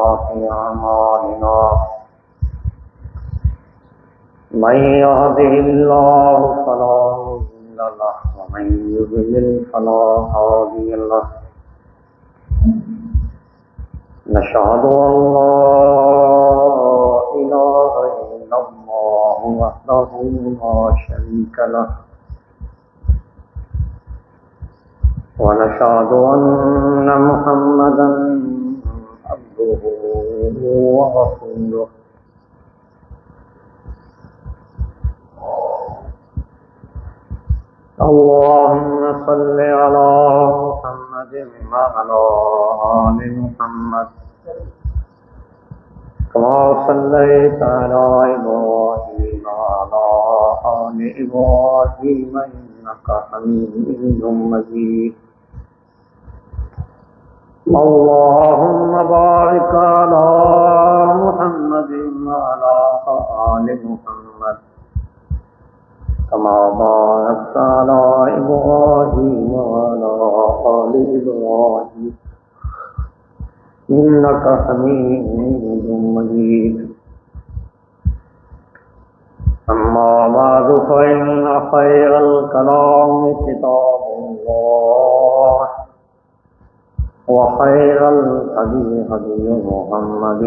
سيئات أعمالنا من يهده الله فلا مضل له ومن يضلل فلا هادي له نشهد أن لا إله إلا الله وحده لا شريك له ونشهد أن محمدا عبده ورسوله اللهم صل على محمد وعلى آل محمد كما صليت على إبراهيم وعلى آل إبراهيم إنك حميد مجيد اللهم بارك على محمد وعلى آل محمد كما باركت على إبراهيم وعلى آل إبراهيم إنك حميد مجيد أما بعد فإن خير الكلام كتاب الله وخير الهدي هدي محمد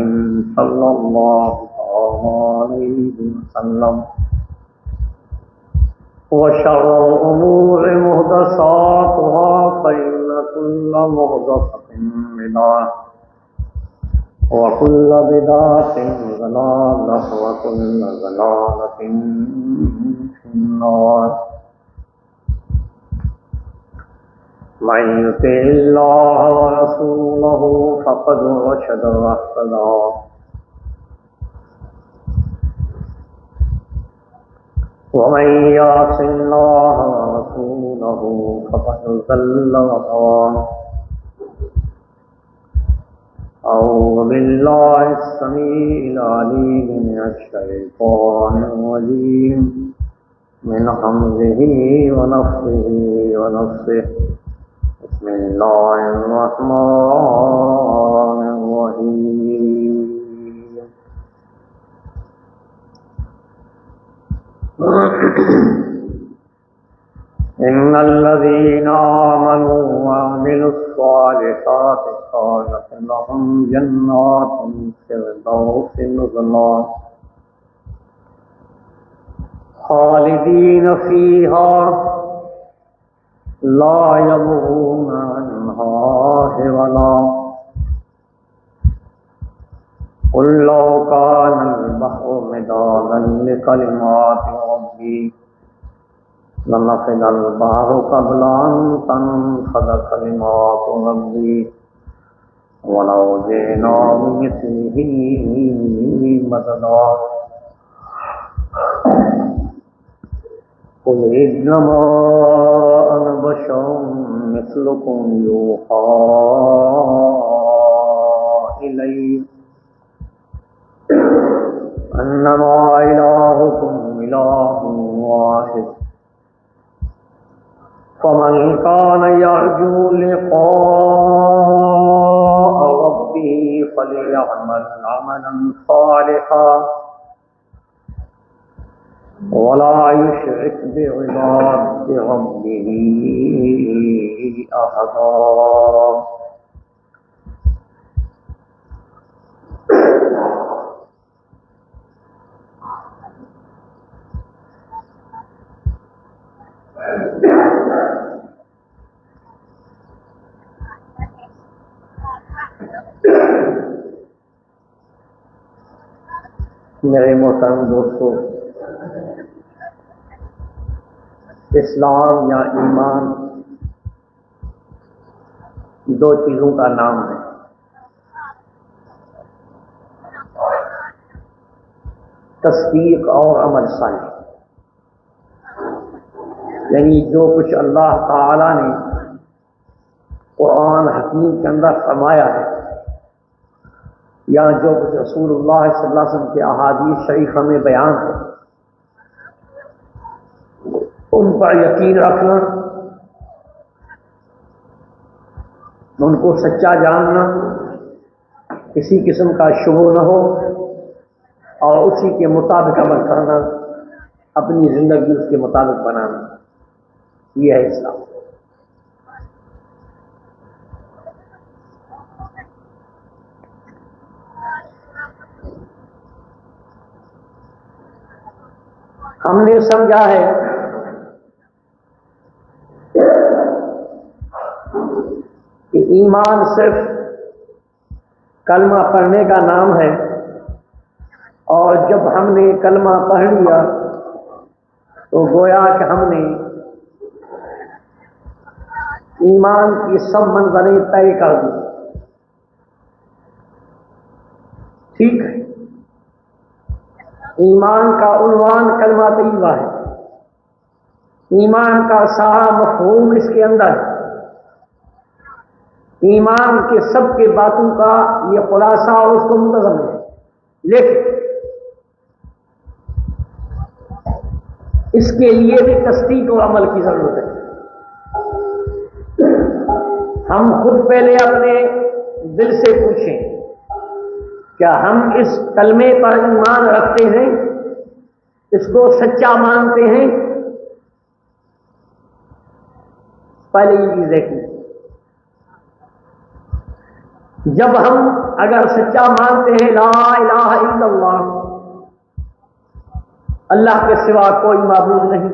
صلى الله عليه وسلم وشر الأمور محدثاتها فإن كل محدثة بدعة وكل بدعة ضلالة وكل ضلالة في النار من يطع الله ورسوله فقد رشد واهتدى ومن يعص الله ورسوله فقد ضل وغوى أعوذ بالله السميع العليم من الشيطان الرجيم من همزه ونفخه ونفثه بسم الله الرحمن الرحيم إن الذين آمنوا وعملوا الصالحات كانت لهم جنات الفردوس نزلا خالدين فيها لا يبغون عنها حولا قل لو كان البحر مدادا لكلمات ربي لنفد البحر قبل أن تنفد كلمات ربي ولو جئنا بمثله مددا قل إنما أنا بشر مثلكم يوحى إلي أنما إلهكم إله واحد فمن كان يرجو لقاء ربه فليعمل عملا صالحا ولا يشرك بعبادة ربه أحدا میرے محترم دوستو، اسلام یا ایمان دو چیزوں کا نام ہے۔ تصدیق اور عمل صالح، یعنی جو کچھ اللہ تعالی نے قرآن حکیم کے اندر فرمایا ہے یا جو کچھ رسول اللہ صلی اللہ علیہ وسلم کے احادیث شریفہ میں بیان ہے، ان پر یقین رکھنا، ان کو سچا جاننا کسی قسم کا شبہ نہ ہو اور اسی کے مطابق عمل کرنا، اپنی زندگی اس کے مطابق بنانا، یہ ہے اسلام۔ ہم نے سمجھا ہے کہ ایمان صرف کلمہ پڑھنے کا نام ہے، اور جب ہم نے کلمہ پڑھ لیا تو گویا کہ ہم نے ایمان کی سب منزلیں طے کر دی۔ ٹھیک ہے، ایمان کا عنوان کلمہ طیبہ ہے، ایمان کا سارا مفہوم اس کے اندر ہے، ایمان کے سب کے باتوں کا یہ خلاصہ اور اس کو منتظم ہے، لیکن اس کے لیے بھی تصدیق و عمل کی ضرورت ہے۔ ہم خود پہلے اپنے دل سے پوچھیں، کیا ہم اس کلمے پر ایمان رکھتے ہیں، اس کو سچا مانتے ہیں؟ پہلے یہ چیز دیکھیں۔ جب ہم اگر سچا مانتے ہیں لا الہ الا اللہ، اللہ کے سوا کوئی معبود نہیں،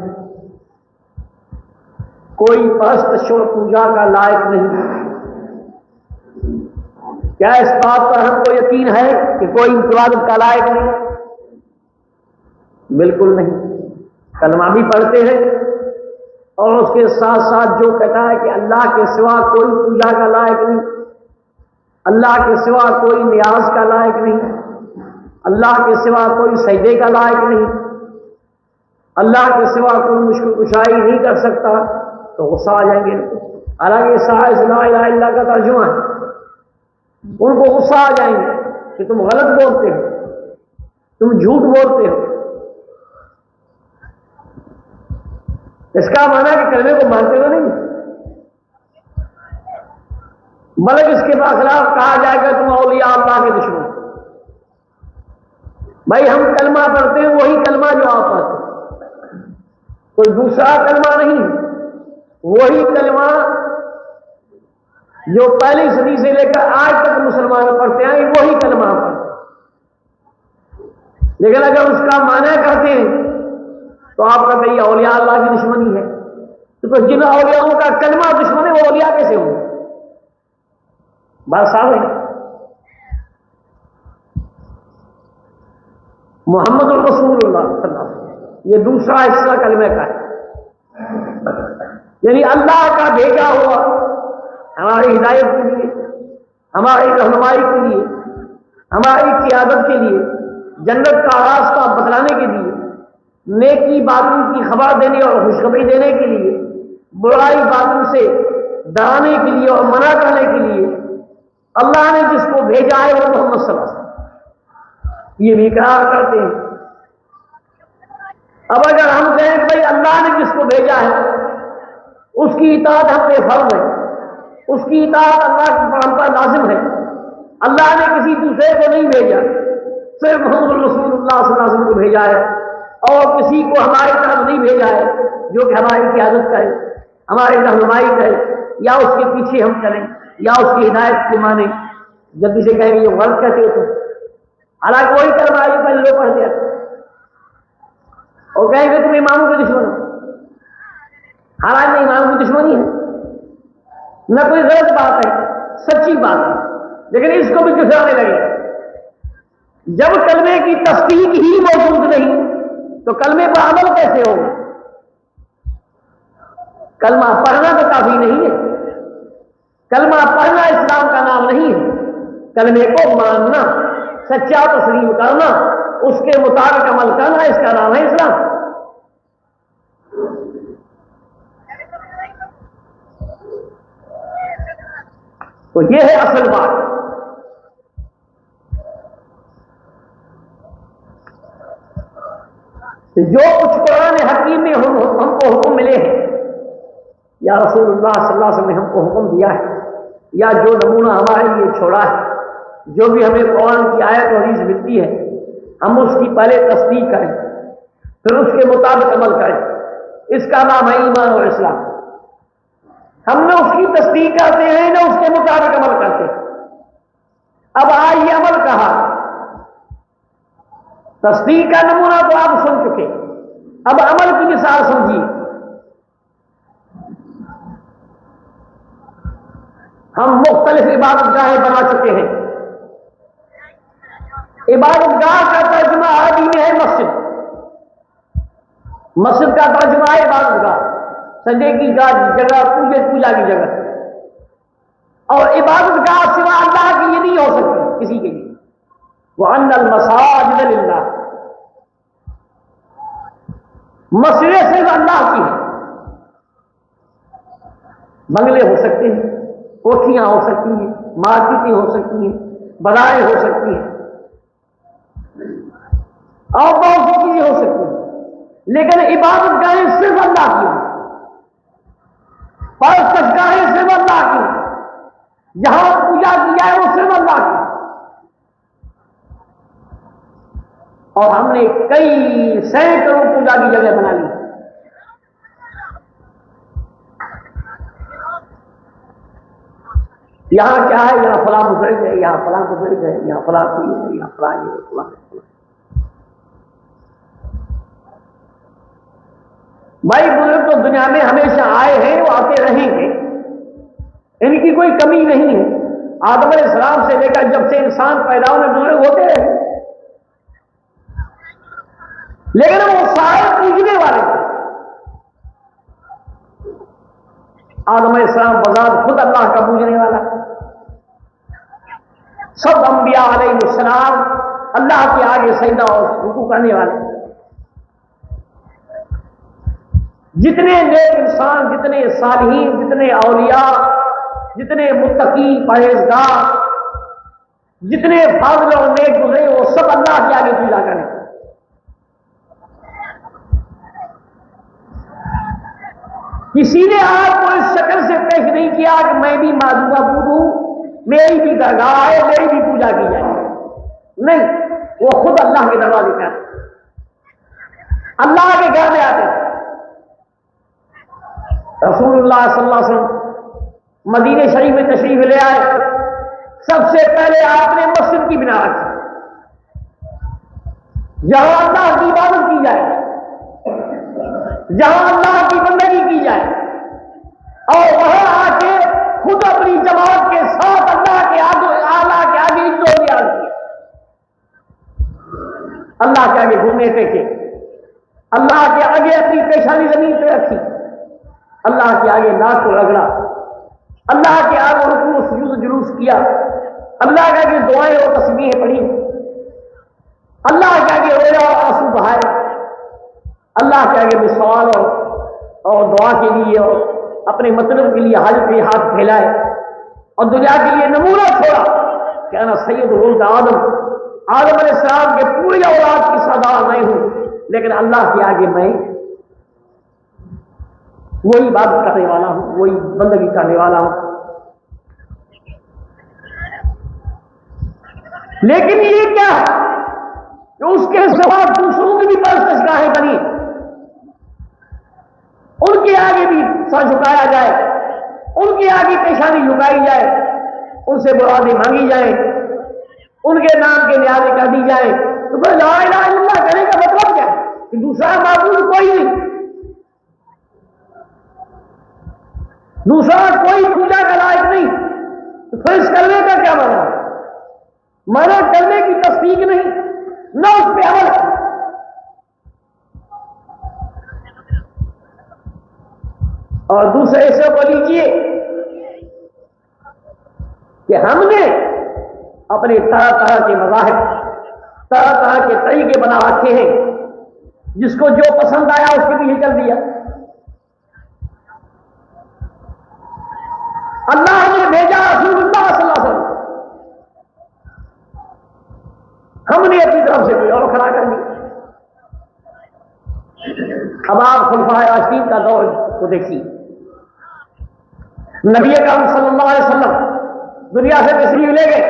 کوئی پرست و پوجا کا لائق نہیں، کیا اس بات پر ہم کو یقین ہے کہ کوئی عبادت کا لائق نہیں؟ بالکل نہیں۔ کلمہ بھی پڑھتے ہیں اور اس کے ساتھ ساتھ جو کہتا ہے کہ اللہ کے سوا کوئی پوجا کا لائق نہیں، اللہ کے سوا کوئی نیاز کا لائق نہیں، اللہ کے سوا کوئی سجدے کا لائق نہیں، اللہ کے سوا کوئی مشکل کشائی نہیں کر سکتا، تو غصہ آ جائیں گے۔ حالانکہ سائز لا الہ الا اللہ کا ترجمہ ہے، ان کو غصہ آ جائیں گے کہ تم غلط بولتے ہو، تم جھوٹ بولتے ہو۔ اس کا معنی ہے کہ کلمے کو مانتے ہو نہیں، بلکہ اس کے خلاف کہا جائے گا تم اولیاء اللہ کے دشمن۔ بھائی ہم کلمہ پڑھتے ہیں وہی کلمہ جو آپ پڑھتے ہیں، کوئی دوسرا کلمہ نہیں، وہی کلمہ جو پہلی صدی سے لے کر آج تک مسلمان پڑھتے ہیں، وہی کلمہ پڑھتے ہیں۔ لیکن اگر اس کا معنی کرتے ہیں تو آپ کہتے ہیں یہ اولیاء اللہ کی دشمنی ہے، تو جن اولیاءوں کا کلمہ دشمن ہے وہ اولیاء کیسے ہوں؟ بات صاف ہے۔ محمد الرسول اللہ صلی اللہ علیہ وسلم یہ دوسرا حصہ کلمہ کا ہے، یعنی اللہ کا بھیجا ہوا ہماری ہدایت کے لیے، ہماری رہنمائی کے لیے، ہماری قیادت کے لیے، جنت کا راستہ بتلانے کے لیے، نیکی باتوں کی خبر دینے اور خوشخبری دینے کے لیے، برائی باتوں سے ڈرانے کے لیے اور منع کرنے کے لیے اللہ نے جس کو بھیجا ہے وہ محمد صلی اللہ علیہ وسلم، یہ بھی اقرار کرتے ہیں۔ اب اگر ہم کہیں کہ بھائی اللہ نے جس کو بھیجا ہے اس کی اطاعت ہم پہ فرض ہے، اس کی اطاعت اللہ کی ہم پر لازم ہے، اللہ نے کسی دوسرے کو نہیں بھیجا، صرف محمد رسول اللہ صلی اللہ علیہ وسلم کو بھیجا ہے، اور کسی کو ہماری طرف نہیں بھیجا ہے جو کہ ہماری قیادت کرے، ہماری رہنمائی کرے، یا اس کے پیچھے ہم چلیں یا اس کی ہدایت کو مانیں۔ جب اسے کہیں گے یہ غلط کہتے ہو تم، حالانکہ وہی کلمہ آئی پہلے لوگ پڑھ دیا اور کہیں گے تم اماموں کے دشمن ہو، حالانکہ اماموں کی دشمنی ہے، نہ کوئی غلط بات ہے، سچی بات ہے، لیکن اس کو بھی جھٹلانے لگے۔ جب کلمے کی تصدیق ہی موجود نہیں تو کلمے پر عمل کیسے ہوگا؟ کلمہ پڑھنا تو کافی نہیں ہے، کلمہ پڑھنا اسلام کا نام نہیں ہے، کلمے کو ماننا، سچا تسلیم کرنا، اس کے مطابق عمل کرنا، اس کا نام ہے اسلام۔ تو یہ ہے اصل بات۔ جو کچھ قرآن حکیم میں ہم کو حکم ملے ہیں، یا رسول اللہ صلی اللہ علیہ وسلم نے ہم کو حکم دیا ہے، یا جو نمونہ ہمارے لیے چھوڑا ہے، جو بھی ہمیں قرآن کی آیت و حدیث ملتی ہے ہم اس کی پہلے تصدیق کریں، پھر اس کے مطابق عمل کریں۔ اس کا نام ہے ایمان اور اسلام۔ ہم نہ اس کی تصدیق کرتے ہیں نہ اس کے مطابق عمل کرتے ہیں۔ اب آئیے عمل کہا، تصدیق کا نمونہ تو آپ سن چکے، اب عمل کی مثال سمجھیے۔ ہم مختلف عبادت گاہیں بنا چکے ہیں۔ عبادت گاہ کا ترجمہ عربی میں ہے مسجد، مسجد کا ترجمہ ہے عبادت گاہ، سجدے کی جگہ، پوجا کی جگہ۔ اور عبادت گاہ سوا اللہ کے لیے نہیں ہو سکتی کسی کے لیے۔ وَأَنَّ الْمَسَاجِدَ لِلَّهِ، مسجدیں صرف اللہ کی ہیں۔ بنگلے ہو سکتے ہیں، کوٹھیاں ہو سکتی ہیں، مارکیٹیں ہو سکتی ہیں، بازاریں ہو سکتی ہیں، اور بہت سی چیزیں ہو سکتی ہیں، لیکن عبادت گاہیں صرف اللہ کی ہیں، پرستش گاہیں صرف اللہ کی ہیں، جہاں پوجا کی جائے وہ صرف اللہ کی۔ اور ہم نے کئی سینکڑوں پوجا کی جگہ بنا لی۔ یہاں کیا ہے؟ یہاں فلاں بزرگ ہے، یہاں فلاں بزرگ ہے، یہاں فلاں چیز ہے، یہاں فلاں یہ فلاں۔ بھائی بزرگ تو دنیا میں ہمیشہ آئے ہیں، وہ آتے رہیں گے، ان کی کوئی کمی نہیں ہے۔ آدم علیہ السلام سے لے کر جب سے انسان پیدا ہوئے بزرگ ہوتے رہے، لیکن وہ سارے پوجنے والے تھے۔ آدم علیہ السلام بذات خود اللہ کا پوجنے والا، سب انبیاء علیہ السلام اللہ کے آگے سجدہ اور رکوع کرنے والے۔ جتنے نیک انسان، جتنے صالحین، جتنے اولیاء، جتنے متقی پرہیزگار، جتنے فاضل اور نیک گزرے، وہ سب اللہ کے آگے پوجا کریں۔ کسی نے آپ کو اس شکل سے پیش نہیں کیا کہ میں بھی معبود ہوں، میری بھی درگاہ ہے، میری بھی پوجا کی جائے، نہیں، وہ خود اللہ کے دروازے پہ آتے، اللہ کے گھر میں آتے۔ رسول اللہ صلی اللہ علیہ وسلم مدینہ شریف میں تشریف لے آئے، سب سے پہلے آپ نے مسجد کی بنا رکھی جہاں اللہ کی عبادت کی جائے، جہاں اللہ کی بندگی کی جائے، اور وہاں آ کے خود اپنی جماعت کے ساتھ اللہ کے آلہ کے آگے عزت و نیاز کیا، اللہ کے آگے گھومنے ٹیکے، اللہ کے آگے اپنی پیشانی زمین پہ رکھی، اللہ کے آگے ناک کو رگڑا، اللہ کے آگے رکوع سجود جلوس کیا، اللہ کے آگے دعائیں اور تسبیحیں پڑھی، اللہ کے آگے رویا اور آنسو بہائے، اللہ کے آگے میں سوال اور دعا کے لیے اور اپنے مطلب کے لیے حاجت کے ہاتھ پھیلائے، اور دنیا کے لیے نمونہ چھوڑا کہ انا سید ولد آدم، آدم علیہ السلام کے پوری اولاد کی سردار میں ہوں، لیکن اللہ کے آگے میں وہی عبادت کرنے والا ہوں، وہی بندگی کرنے والا ہوں۔ لیکن یہ کیا ہے کہ اس کے سوا دوسروں کی بھی پرستش گاہیں بنی، ان کے آگے بھی سر جھکایا جائے، ان کے آگے پیشانی جھکائی جائے، ان سے مرادیں مانگی جائیں، ان کے نام کے نیازیں کر دی جائیں، تو پھر لا الہ الا اللہ کہنے کا مطلب کیا ہے کہ دوسرا معبود کوئی نہیں، دوسرا کوئی پوجا کا لائق نہیں، تو پھر اس کرنے کا کیا مانا؟ منع کرنے کی تصدیق نہیں، نہ اس پہ عمل ہے۔ اور دوسرے حصے کو لیجیے کہ ہم نے اپنے طرح طرح کے مذاہب، طرح طرح کے طریقے بنا رکھے ہیں، جس کو جو پسند آیا اس کے پیچھے چل دیا۔ اللہ نے بھیجا رسول اللہ صلی اللہ علیہ وسلم، ہم نے اپنی طرف سے کوئی اور کھڑا کر دیا۔ اب آپ خلفائے راشدین کا دور کو دیکھیے، نبی اکرم صلی اللہ علیہ وسلم دنیا سے تشریف لے گئے،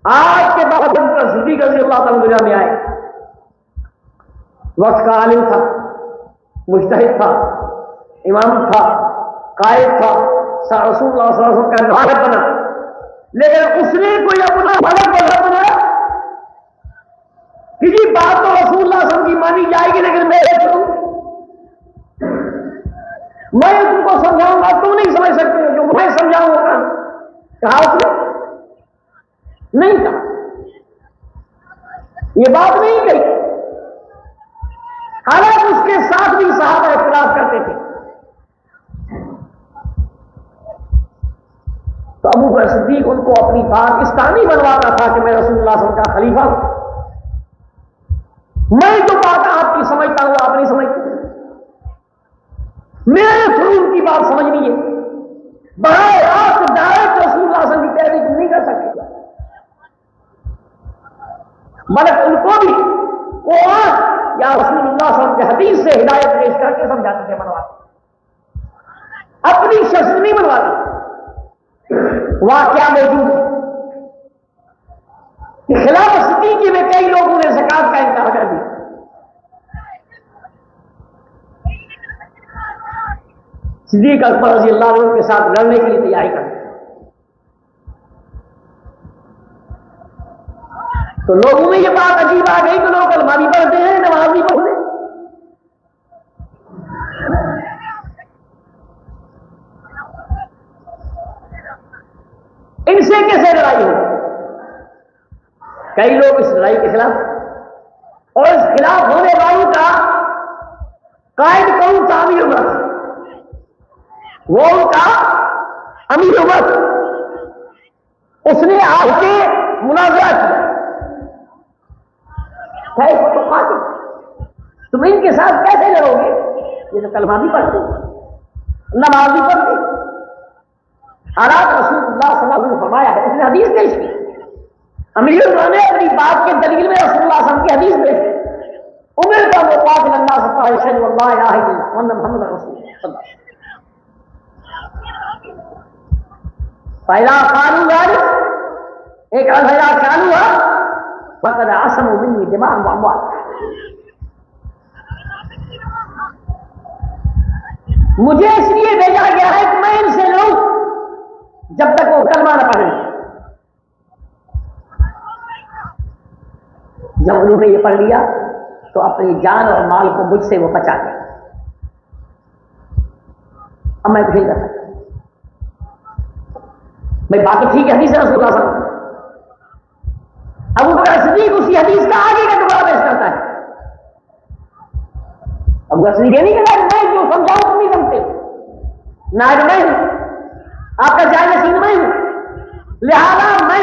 آج کے بعد صدیق رضی اللہ تعالیٰ دنیا میں آئے، وقت کا عالم تھا، مجتہد تھا، امام تھا، قائد تھا، رسول اللہ صلی اللہ علیہ وسلم کا مالک بنا، لیکن اس نے کوئی اپنا مالک بنا کہ جی بات تو رسول اللہ صلی اللہ علیہ وسلم کی مانی جائے گی لیکن میں تم کو سمجھاؤں گا، تم نہیں سمجھ سکتے جو میں سمجھاؤں گا، کہا اس نے نہیں کہا، یہ بات نہیں کہی، حالانکہ اس کے ساتھ بھی صحابہ اختلاف کرتے تھے۔ تو ابو بکر صدیق ان کو اپنی پاکستانی بنواتا تھا کہ میں رسول اللہ صلی اللہ علیہ وسلم کا خلیفہ ہوں، میں تو بات آپ کی سمجھتا ہوں، آپ نہیں سمجھتے، میرے تھرو ان کی بات سمجھنی ہے، براہ راست ڈائریکٹ رسول اللہ صلی اللہ علیہ وسلم کی پیروی نہیں کر سکتے، بلکہ ان کو بھی قرآن یا رسول اللہ صلی اللہ علیہ وسلم کی حدیث سے ہدایت پیش کر کے سمجھاتے تھے، بنواتے، اپنی شخص نہیں بنواتے۔ واقعہ موجود ہے کہ خلافت صدیقی میں کئی لوگوں نے زکات کا انکار کر دیا، صدیق اکبر رضی اللہ عنہ کے ساتھ لڑنے کے لیے تیاری کر دی، تو لوگوں میں یہ بات عجیب آ گئی کہ لوگ کلمہ بھی پڑھتے ہیں، نماز بھی پڑھتے ہیں، ان سے کیسے لڑائی ہو؟ کئی لوگ اس لڑائی کے خلاف، اور اس خلاف ہونے والوں کا قائد کون تھا؟ امیر عمر، وہ ان کا امیر عمر، اس نے آ کے مناظرہ کیا، تم ان کے ساتھ کیسے لڑو گے؟ یہ تو کلمہ بھی پڑھتے، نماز بھی پڑھتے، حالات رسول اللہ صلی اللہ علیہ وسلم نے فرمایا ہے، اس نے حدیث پیش کی، امیر عمر نے اپنی بات کے دلیل میں رسول اللہ صلی اللہ علیہ وسلم کی حدیث پیش کی، عمر کا مقاتل اللہ صلی اللہ علیہ وسلم اللہ الہ الا اللہ وان محمد رسول اللہ صلی اللہ علیہ وسلم، فإذا قالوا ذلك، ایک الحیا چالو ہے، فقد عصموا مني دماءهم واموالهم، مجھے اس لیے بھیجا گیا ہے کہ میں ان سے لڑوں جب تک وہ کلمہ نہ پڑھیں، جب انہوں نے یہ پڑھ لیا تو اپنی جان اور مال کو مجھ سے وہ بچا لیا، اب میں کچھ نہیں کر سکتا، میں باقی ٹھیک ہے، حدیث رسول اللہ صلی اللہ علیہ وسلم، ابو بکر صدیق اسی حدیث کا آگے کا ٹکڑا پیش کرتا ہے، ابو بکر صدیق یہ نہیں کہتا کہ میں جو سمجھاؤں تم نہیں سمجھتے، نائب میں ہوں، آپ کا جائے نشین میں ہوں، لہذا میں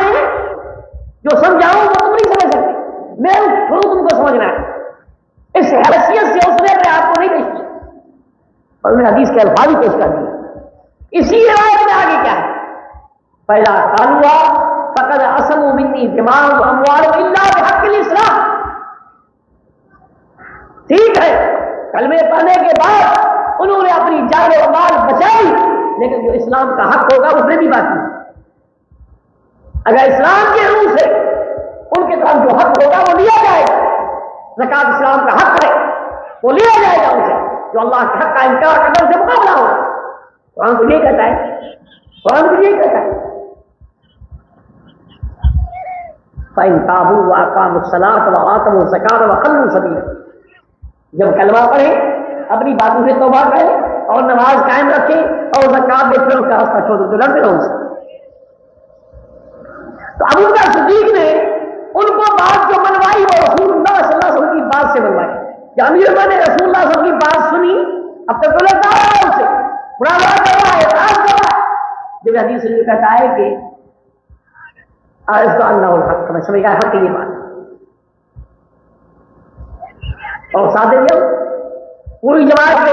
جو سمجھاؤں وہ تم نہیں سمجھ سکتے، میں تم کو سمجھنا ہے، اس حیثیت سے اس نے اپنے آپ کو نہیں پیش کیا، اور میں حدیث کے الفاظ ہی پیش کر دیا، اسی روایت میں آگے کیا ہے، پہلا قالوا فقد عصموا مني دماءهم واموالهم الا بحق الاسلام، ٹھیک ہے کلمے پڑھنے کے بعد انہوں نے اپنی جان و مال بچائی، لیکن جو اسلام کا حق ہوگا اس میں بھی باقی، اگر اسلام کے روح سے ان کے طرف جو حق ہوگا وہ لیا جائے گا، زکات اسلام کا حق ہے وہ لیا جائے گا ان سے، جو اللہ کے حق کا انکار کرنے سے مقابلہ ہوگا، قرآن کو یہ کہتا ہے، قرآن کو یہ کہتا ہے فَإِن تَابُوا وَأَقَامُوا الصَّلَاةَ وَآتَوُا الزَّكَاةَ وَخَلُّوا سَبِيلَهُم، جب کلمہ پڑھیں، اپنی باتوں سے توبہ کریں اور نماز قائم رکھیں اور زکات دے کر اس کا راستہ چھوڑ دیں تو لڑتے رہو سے۔ تو ابو بکر صدیق نے ان کو بات جو منوائی وہ رسول اللہ صلی اللہ علیہ وسلم کی بات سے منوائی، جب امیر عمر نے رسول اللہ صلی اللہ علیہ وسلم کی بات سنی، اب تک تو لگتا ہے اسے مناظرہ کر رہا ہے، اعتراض کر رہا ہے، جب حدیث میں کہتا ہے کہ الحق، میں سمجھ گیا حق کی یہ بات، اور ساتھ دے دیا پوری جماعت کو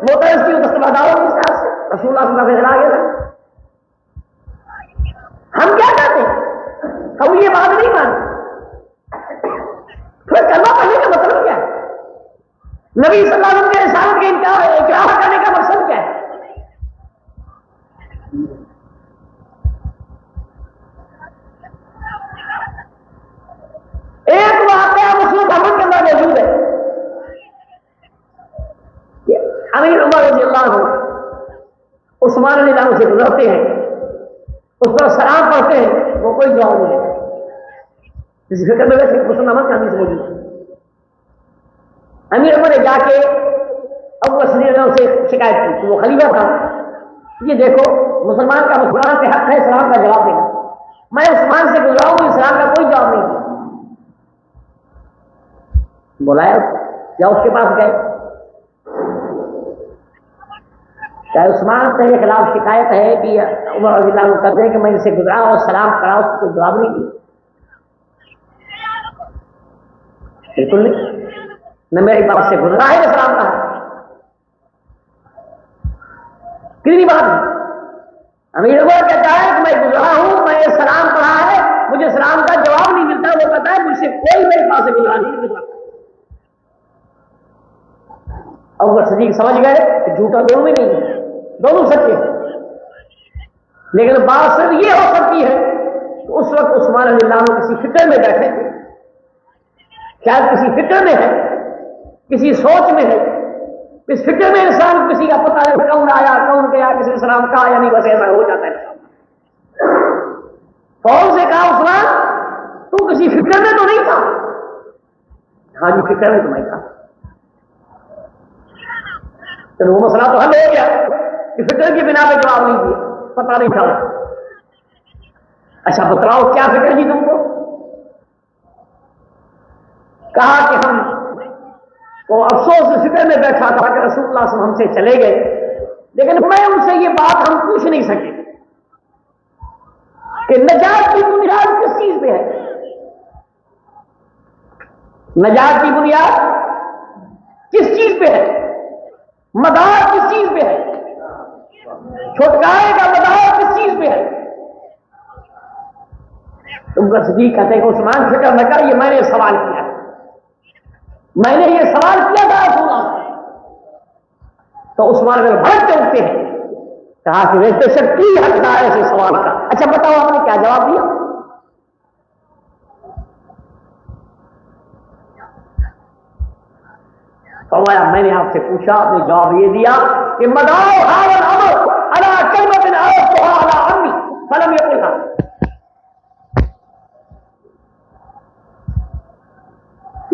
موترس کی دستبرداروں کی طرف سے رسول اللہ صلی اللہ علیہ وسلم آ گیا تھا، ہم کیا کہتے ہیں، ہم یہ بات نہیں مانتے، پھر کلمہ پڑھنے کا مطلب کیا ہے، نبی صلی اللہ علیہ وسلم کے رسالت کے اقرار کرنے کا مقصد کیا ہے، امیر عمر رضی اللہ عنہ عثمان رضی اللہ عنہ سے گزرتے ہیں، اس پر سلام پڑھتے ہیں، وہ کوئی جواب نہیں دیتا، کسی فکر میں بیٹھے مسلم احمد کا حدیث موجود ہے۔ امیر عمر نے جا کے ابو بکر صدیق رضی اللہ عنہ سے شکایت کی کہ وہ خلیفہ تھا، یہ دیکھو مسلمان کا مسلمان سے حق ہے سلام کا جواب دینا، میں عثمان سے گزرا ہوں، اسلام کا کوئی جواب نہیں دیا۔ بلایا یا اس کے پاس گئے، چاہے عثمان کے خلاف شکایت ہے کہ عمر رضی اللہ عنہ کرتے ہیں کہ میں ان سے گزرا اور سلام کرا، اس کو کوئی جواب نہیں دیا، بالکل نہیں، نہ میری بات سے گزرا ہے نہ سلام کہا، کتنی بات ہے۔ امیر عمر کہتا ہے کہ میں گزرا ہوں، میں سلام پڑھا ہے، مجھے سلام کا جواب نہیں ملتا، وہ کہتا ہے مجھ سے کوئی میرے پاس گزرا نہیں گزرا۔ ابو بکر صدیق سمجھ گئے کہ جھوٹا دونوں میں نہیں ہے، دونوں سچے ہیں، لیکن بات صرف یہ ہو سکتی ہے کہ اس وقت عثمان رضی اللہ عنہ کسی فکر میں بیٹھے تھے، شاید کسی فکر میں ہے، کسی سوچ میں ہے، اس فکر میں انسان کسی کا پتہ ہے کون آیا کون گیا، کسی نے سلام کہا یا نہیں، بس ایسا ہو جاتا ہے۔ کون سے کہا عثمان تو کسی فکر میں تو نہیں تھا؟ ہاں جی فکر میں تو نہیں تھا، چلو وہ مسئلہ تو حل ہو گیا کہ فکر کی بنا پہ جواب نہیں دیا، پتہ نہیں تھا۔ اچھا بتلاؤ کیا فکر جی تم کو؟ کہا کہ ہم کو افسوس فکر میں بیٹھا تھا کہ رسول اللہ صلی اللہ علیہ وسلم ہم سے چلے گئے، لیکن میں ان سے یہ بات ہم پوچھ نہیں سکے کہ نجات کی بنیاد کس چیز پہ ہے، نجات کی بنیاد کس چیز پہ ہے، مدار کس چیز پہ ہے، چھٹکارے کا مدار کس چیز پہ ہے؟ تم کا صدیق کہتے ہیں کہ عثمان فکر نہ کر، یہ میں نے سوال کیا، میں نے یہ سوال کیا تھا رسول اللہ سے۔ تو عثمان اگر بھڑکتے اٹھتے ہیں، کہا کہ ویسے شک کی حقدار ہے ایسے سوال کا، اچھا بتاؤ آپ نے کیا جواب دیا؟ فرمایا میں نے آپ سے پوچھا، آپ نے جواب یہ دیا کہ مدار هذا الامر على كلمة عرضتها على عمي فلم يقلها،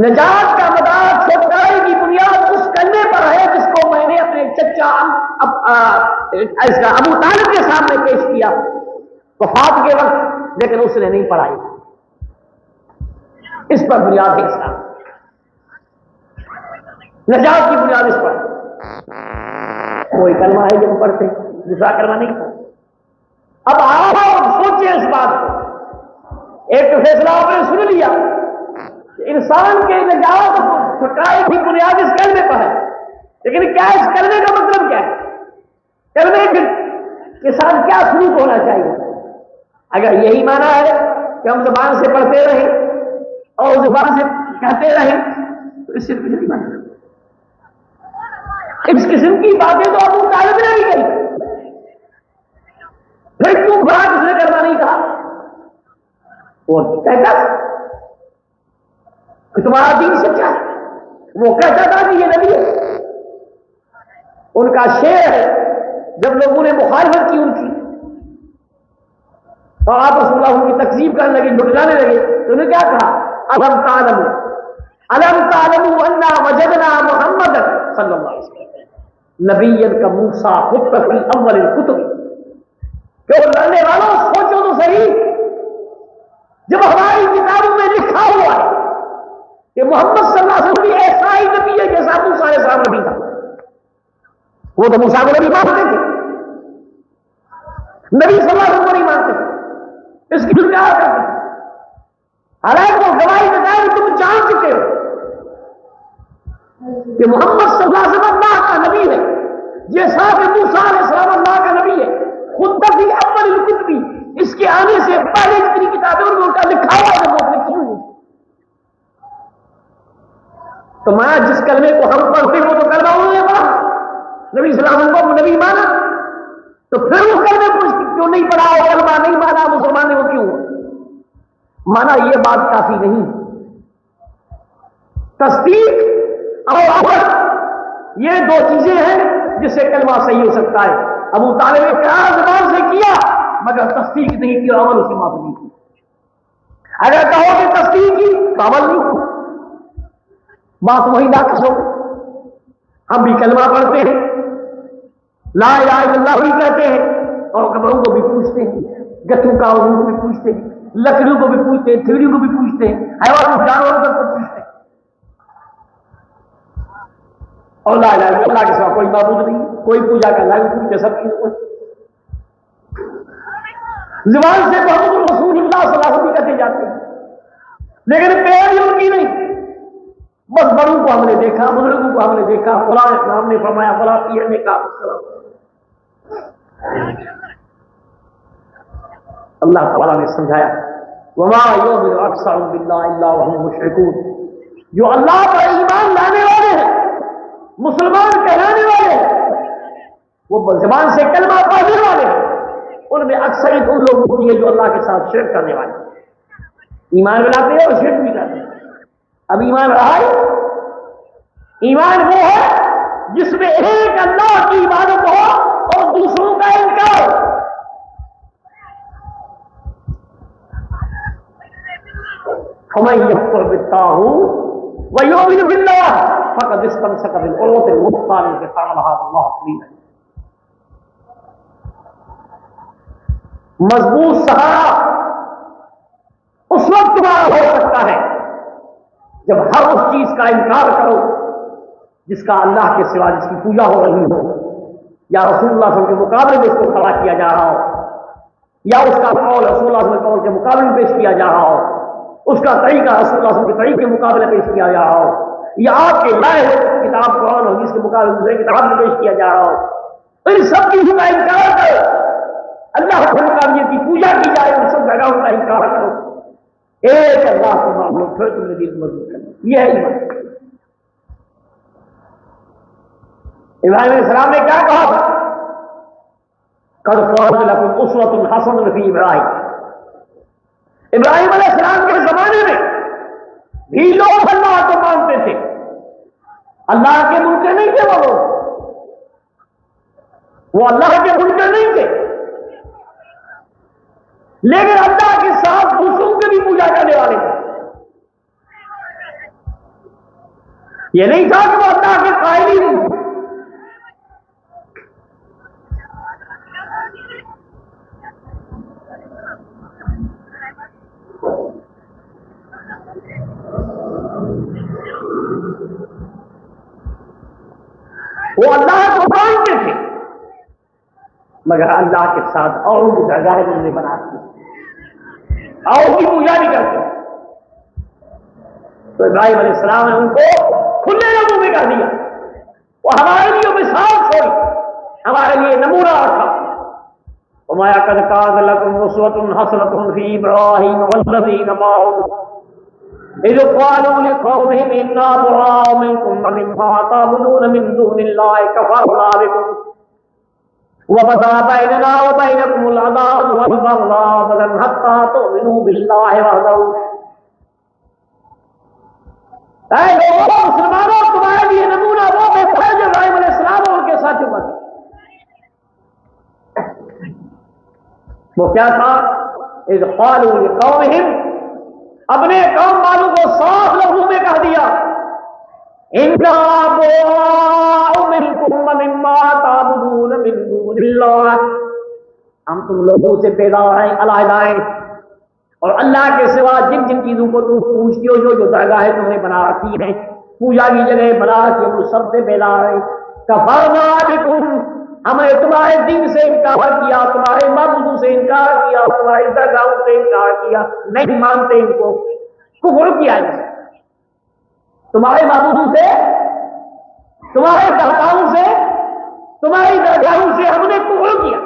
نجات کا مدار چھٹکارے کی بنیاد اس کلمے پر ہے جس کو میں نے اپنے چچا ابو طالب کے سامنے پیش کیا وفات کے وقت، لیکن اس نے نہیں پڑھائی، اس پر بنیاد ہے اسلام، نجات کی بنیاد اس پر۔ کوئی کلمہ ہے جب پڑھتے، دوسرا کلمہ نہیں پڑھتے۔ اب آپ سوچیں اس بات کو، ایک فیصلہ آپ نے سن لیا، انسان کے نجات چھٹکارے کی بنیاد اس کلمے پر ہے، لیکن کیا اس کلمے کا مطلب کیا ہے؟ کلمے کے ساتھ کیا سلوک ہونا چاہیے؟ اگر یہی مانا ہے کہ ہم زبان سے پڑھتے رہیں اور زبان سے کہتے رہیں تو اس سے کچھ نہیں مانا۔ اس قسم کی باتیں تو ابو طالب نے نہیں کہی، پھر کیوں بڑا کس نے کرنا نہیں کہا؟ وہ کہتا کہ تمہارا دین سچا ہے، وہ کہتا تھا کہ یہ نبی ہے، ان کا شعر ہے، جب لوگوں نے مخالفت کی ان کی اور آپ رسول اللہ کی تکذیب کرنے لگے، جھٹلانے لگے، تو انہوں نے کیا کہا؟ الم تعلموا انا وجدنا محمد صلی اللہ علیہ وسلم نبی کا موسیٰ خط فی اول الکتب، کہ وہ لڑنے والوں سوچو تو صحیح، جب ہماری کتابوں میں لکھا ہوا ہے کہ محمد صلی اللہ علیہ وسلم بھی ایسا ہی نبی ہے جیسا موسیٰ علیہ السلام نبی تھا، وہ تو موسیٰ کو نبی مانتے تھے، نبی صلی اللہ علیہ وسلم کو نہیں مانتے تھے، اس کی کیا کرتے ہیں؟ حالانکہ وہ گواہی دیتا ہے کہ تم جان چکے ہو کہ محمد صلی اللہ علیہ وسلم اللہ کا نبی ہے، جیسا کہ موسیٰ علیہ السلام اللہ کا نبی ہے، خود فی اول الکتب، اس کے آنے سے پہلے جتنی کتابیں ان میں لکھا ہوا ہے وہ لکھی ہوئی۔ تو میں جس کلمے کو ہم پڑھتے وہ تو کلمہ انہوں نے پڑھا، نبی صلی اللہ علیہ وسلم کو نبی مانا، تو پھر وہ کلمے کو کیوں نہیں پڑھا، وہ کلمہ نہیں مانا مسلمان نے، وہ کیوں مانا؟ یہ بات کافی نہیں، تصدیق اور عمل یہ دو چیزیں ہیں جس سے کلمہ صحیح ہو سکتا ہے. ابو طالب نے اقرار زبان سے کیا مگر تصدیق نہیں کی اور عمل اس کی معافی نہیں کی. اگر کہو کہ تصدیق کی تو عمل نہیں کی، بات وہی ناقص ہو. ہم بھی کلمہ پڑھتے ہیں، لا الہ الا اللہ ہی کہتے ہیں، اور قبروں کو بھی پوچھتے ہیں، گٹھوں کاؤں کو بھی پوچھتے ہیں، لکڑیوں کو بھی پوچھتے ہیں، تھیڑیوں کو بھی پوچھتے ہیں، حیوانوں جانوروں کو پوچھتے ہیں. اور لا الہ الا اللہ کے سوا کوئی معبود نہیں، کوئی پوجا کا لا پوچھتے سب چیز کو. زبان سے محمد رسول اللہ صلی اللہ علیہ وسلم کہتے جاتے ہیں لیکن پیاری ان کی نہیں. بس بڑوں کو ہم نے دیکھا، بزرگوں کو ہم نے دیکھا، فلاں ہم نے فرمایا، فلاں پیر نے کہا. اللہ تعالیٰ نے سمجھایا وما یؤمن اکثرهم باللہ الا وهم مشرکون. جو اللہ پر ایمان لانے والے ہیں، مسلمان کہلانے والے ہیں، وہ زبان سے کلمہ پڑھنے والے ہیں، ان میں اکثریت ان لوگوں کی ہے جو اللہ کے ساتھ شرک کرنے والے ہیں. ایمان لاتے ہیں اور شرک بھی کرتے ہیں. اب ایمان رہا ہے، ایمان وہ ہے جس میں ایک اللہ کی عبادت ہو اور دوسروں کا انکار ہو. فمن یکفر بالطاغوت ویؤمن باللہ فقد استمسک بالعروۃ الوثقی لا انفصام لها واللہ سمیع. مضبوط سہارا اس وقت تمہارا ہو سکتا ہے جب ہر اس چیز کا انکار کرو جس کا اللہ کے سوا جس کی پوجا ہو رہی ہو، یا رسول اللہ صلی اللہ علیہ وسلم کے مقابلے میں اس کو کھڑا کیا جا رہا ہو، یا اس کا قول رسول اللہ صلی اللہ علیہ وسلم کے قول کے مقابلے میں پیش کیا جا رہا ہو، اس کا طریقہ رسول اللہ صلی اللہ علیہ وسلم کے طریقے کے مقابلے میں پیش کیا جا رہا ہو، یا آپ کے لائے ہوئے کتاب قرآن اور حدیث کے مقابلے دوسرے کتاب میں پیش کیا جا رہا ہو. ان سب چیزوں کا انکار کرو. اللہ کے مقابلے کی پوجا کی جائے ان سب جگہوں کا انکار کرو. ایک اللہ کو مان لو پھر تم نے دل مضبوط کرنا. یہ ہے ایمان. ابراہیم علیہ السلام نے کیا کہا تھا؟ قد كانت لكم اسوة حسنة في ابراہیم. ابراہیم علیہ السلام کے زمانے میں بھی لوگ اللہ کو مانتے تھے، اللہ کے منکر نہیں تھے. وہ اللہ کے منکر نہیں تھے، لیکن اللہ کے ساتھ دوسروں کی بھی پوجا کرنے والے تھے. یہ نہیں تھا کہ وہ اللہ کے قائل ہی نہیں تھے. وہ اللہ کو مانتے تھے مگر اللہ کے ساتھ اور کی جگہیں انہوں نے بنا دی اور کی پوجا نہیں کرتے. تو ابراہیم علیہ السلام نے ان کو کھلے لوگوں میں کر دیا. وہ ہمارے لیے مثال چھوڑی، ہمارے لیے نمونہ رکھا. وما قد كان لكم اسوة حسنة في ابراهيم والذين معه إذ قالوا لقومهم إنا براء منكم ومما تعبدون من دون الله كفرنا بكم وبدا بيننا وبينكم العداوة والبغضاء حتى تؤمنوا بالله وحده. اے لوگوں مسلمانوں، تمہارے لیے نمونہ وہ بہتر ہے جو ابراہیم علیہ السلام اور ان کے ساتھیوں کا تھا. وہ کیا تھا؟ اذ قالوا لقومهم، اپنے قوم والوں کو صاف لفظوں میں کہہ دیا، انا براء منکم ومما تعبدون من دون اللہ، ہم تم لوگوں سے بیزار ہیں، علیحدہ ہیں، اور اللہ کے سوا جن جن چیزوں کو تم پوجتے ہو، جو جو درگاہیں تم نے بنا رکھی ہیں، پوجا کی جگہ بنا رکھی ہیں، وہ سب سے بیزار ہیں. کفرنا بکم، ہم نے تمہارے دین سے انکار کیا، تمہارے معبودوں سے انکار کیا، تمہاری درگاہوں سے انکار کیا، نہیں مانتے ان کو. کفر کیا ہے تمہارے معبودوں سے، تمہارے درگاہوں سے، تمہاری درگاہوں سے ہم نے کفر کیا.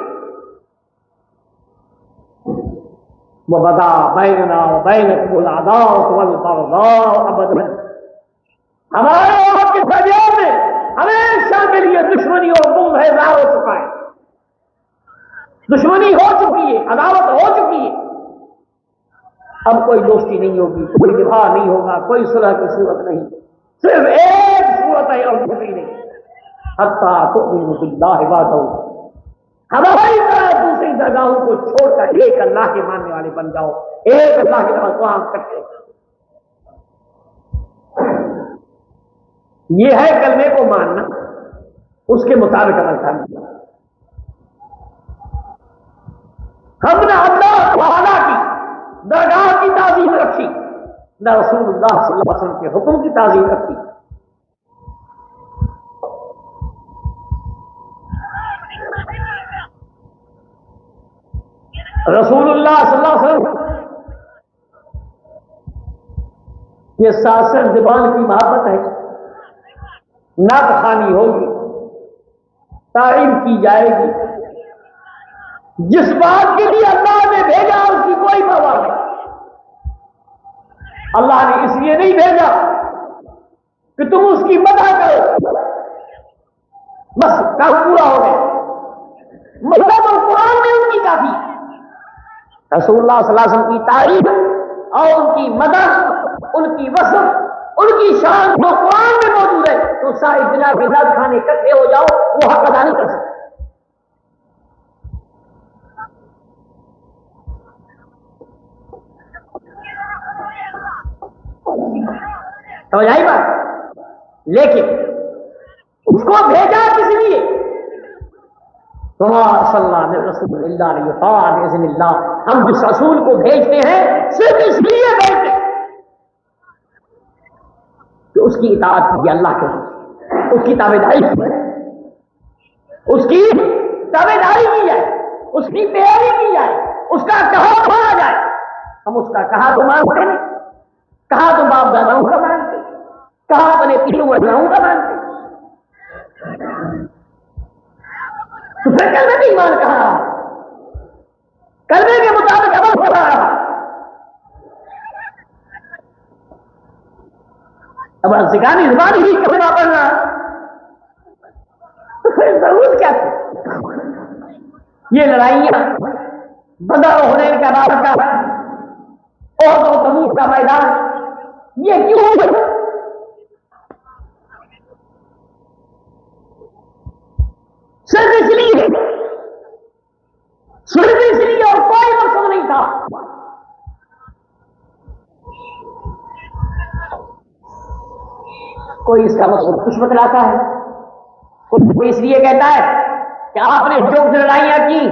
وبدا بیننا وبینکم العداوۃ والبغضاء ابدا، ہمارے اور آپ کے درمیان میں ہمیشہ کے لیے دشمنی اور بغض ہے ظاہر ہو چکا ہے. دشمنی ہو چکی ہے، عداوت ہو چکی ہے. اب کوئی دوستی نہیں ہوگی، کوئی دفاع نہیں ہوگا، کوئی صلح کی صورت نہیں. صرف ایک صورت ہے اور دوسری نہیں. حتی تؤمنوا باللہ وحدہ، ہماری طرح دوسری درگاہوں کو چھوڑ کر ایک اللہ کے ماننے والے بن جاؤ، ایک اللہ کے طرف کام کرتے۔ یہ ہے کلمے کو ماننا، اس کے مطابق عمل کرنا۔ ہم نے اللہ تعالیٰ کی درگاہ کی تعظیم رکھی، نہ رسول اللہ صلی اللہ علیہ وسلم کے حکم کی تعظیم رکھی۔ رسول اللہ صلی اللہ علیہ وسلم یہ ساسر زبان کی محبت ہے، نعت خوانی ہوگی، تعریف کی جائے گی، جس بات کے لیے اللہ نے بھیجا اس کی کوئی پرواہ نہیں۔ اللہ نے اس لیے نہیں بھیجا کہ تم اس کی مدح کرو، بس کام پورا ہو گیا، مطلب اور قرآن میں ان کی کافی ہے۔ رسول اللہ صلی اللہ علیہ وسلم کی تعریف اور ان کی مدح، ان کی وصف، ان کی شان جو قرآن میں موجود ہے، تو ساری دنیا کے لفظ کھانے اکٹھے ہو جاؤ وہ حق ادا نہیں کر سکتے۔ سمجھ آئی بات؟ لیکن اس کو بھیجا کس لیے؟ صلی اللہ علیہ رسول اللہ علیہ بإذن اللہ، ہم جس رسول کو بھیجتے ہیں صرف اس لیے بھیجتے ہیں کہ اس کی اطاعت کی اللہ کے، اس کی تابعداری کی جائے، اس کی تابعداری کی جائے، اس کی پیروی کی جائے، اس کا کہا مانا جائے۔ ہم اس کا کہا تو مانتے نہیں، کہا تو باپ داداؤں کا مانتے، کہا اپنے پیروں وڈیراؤں کا مانتے، تو پھر کلمے بھی ایمان کہا رہا، کلمے کے مطابق عمل ہو رہا۔ اب سکھانی زبان ہی کلمہ پڑھنا تو پھر ضرورت کیا تھی؟ یہ لڑائیاں بدر و حنین کا معرکہ، احد و تبوک کا میدان، یہ کیوں ہوگا؟ صرف اس لیے، صرف اس لیے، اور کوئی مقصد نہیں تھا۔ کوئی اس کا مقصد کچھ بتلاتا ہے، کوئی اس لیے کہتا ہے کہ آپ نے جو کچھ لڑائیاں کی،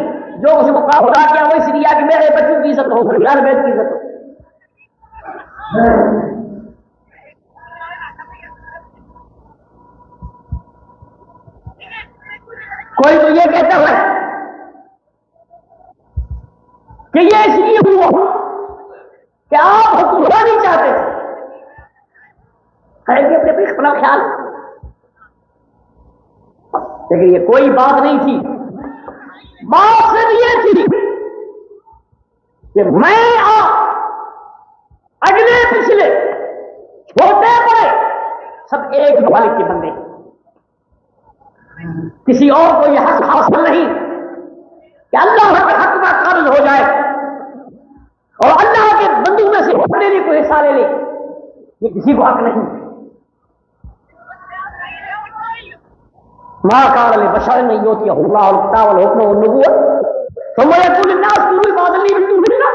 جو کچھ مقابلہ کیا، وہ اس لیے کہ میرے بچوں کی عزت ہو، اہل بیت کی عزت ہو۔ کوئی تو یہ کہتا ہے کہ یہ اس لیے ہوا کہ آپ حکومت نہیں چاہتے تھے، خیریت سے اپنا خیال، لیکن یہ کوئی بات نہیں تھی۔ بات صرف یہ تھی کہ میں آپ اگلے پچھلے چھوٹے بڑے سب ایک مالک کے بندے، کسی اور کو یہ حق حاصل نہیں کہ اللہ کے حق کا قابض ہو جائے اور اللہ کے بندوں میں سے اپنے لیے کوئی حصہ لے لے، یہ کسی کو حق نہیں۔ ما كان لبشر ان يؤتيه الله الكتاب والحكم والنبوة ثم يقول للناس كونوا عبادا لي من دون الله،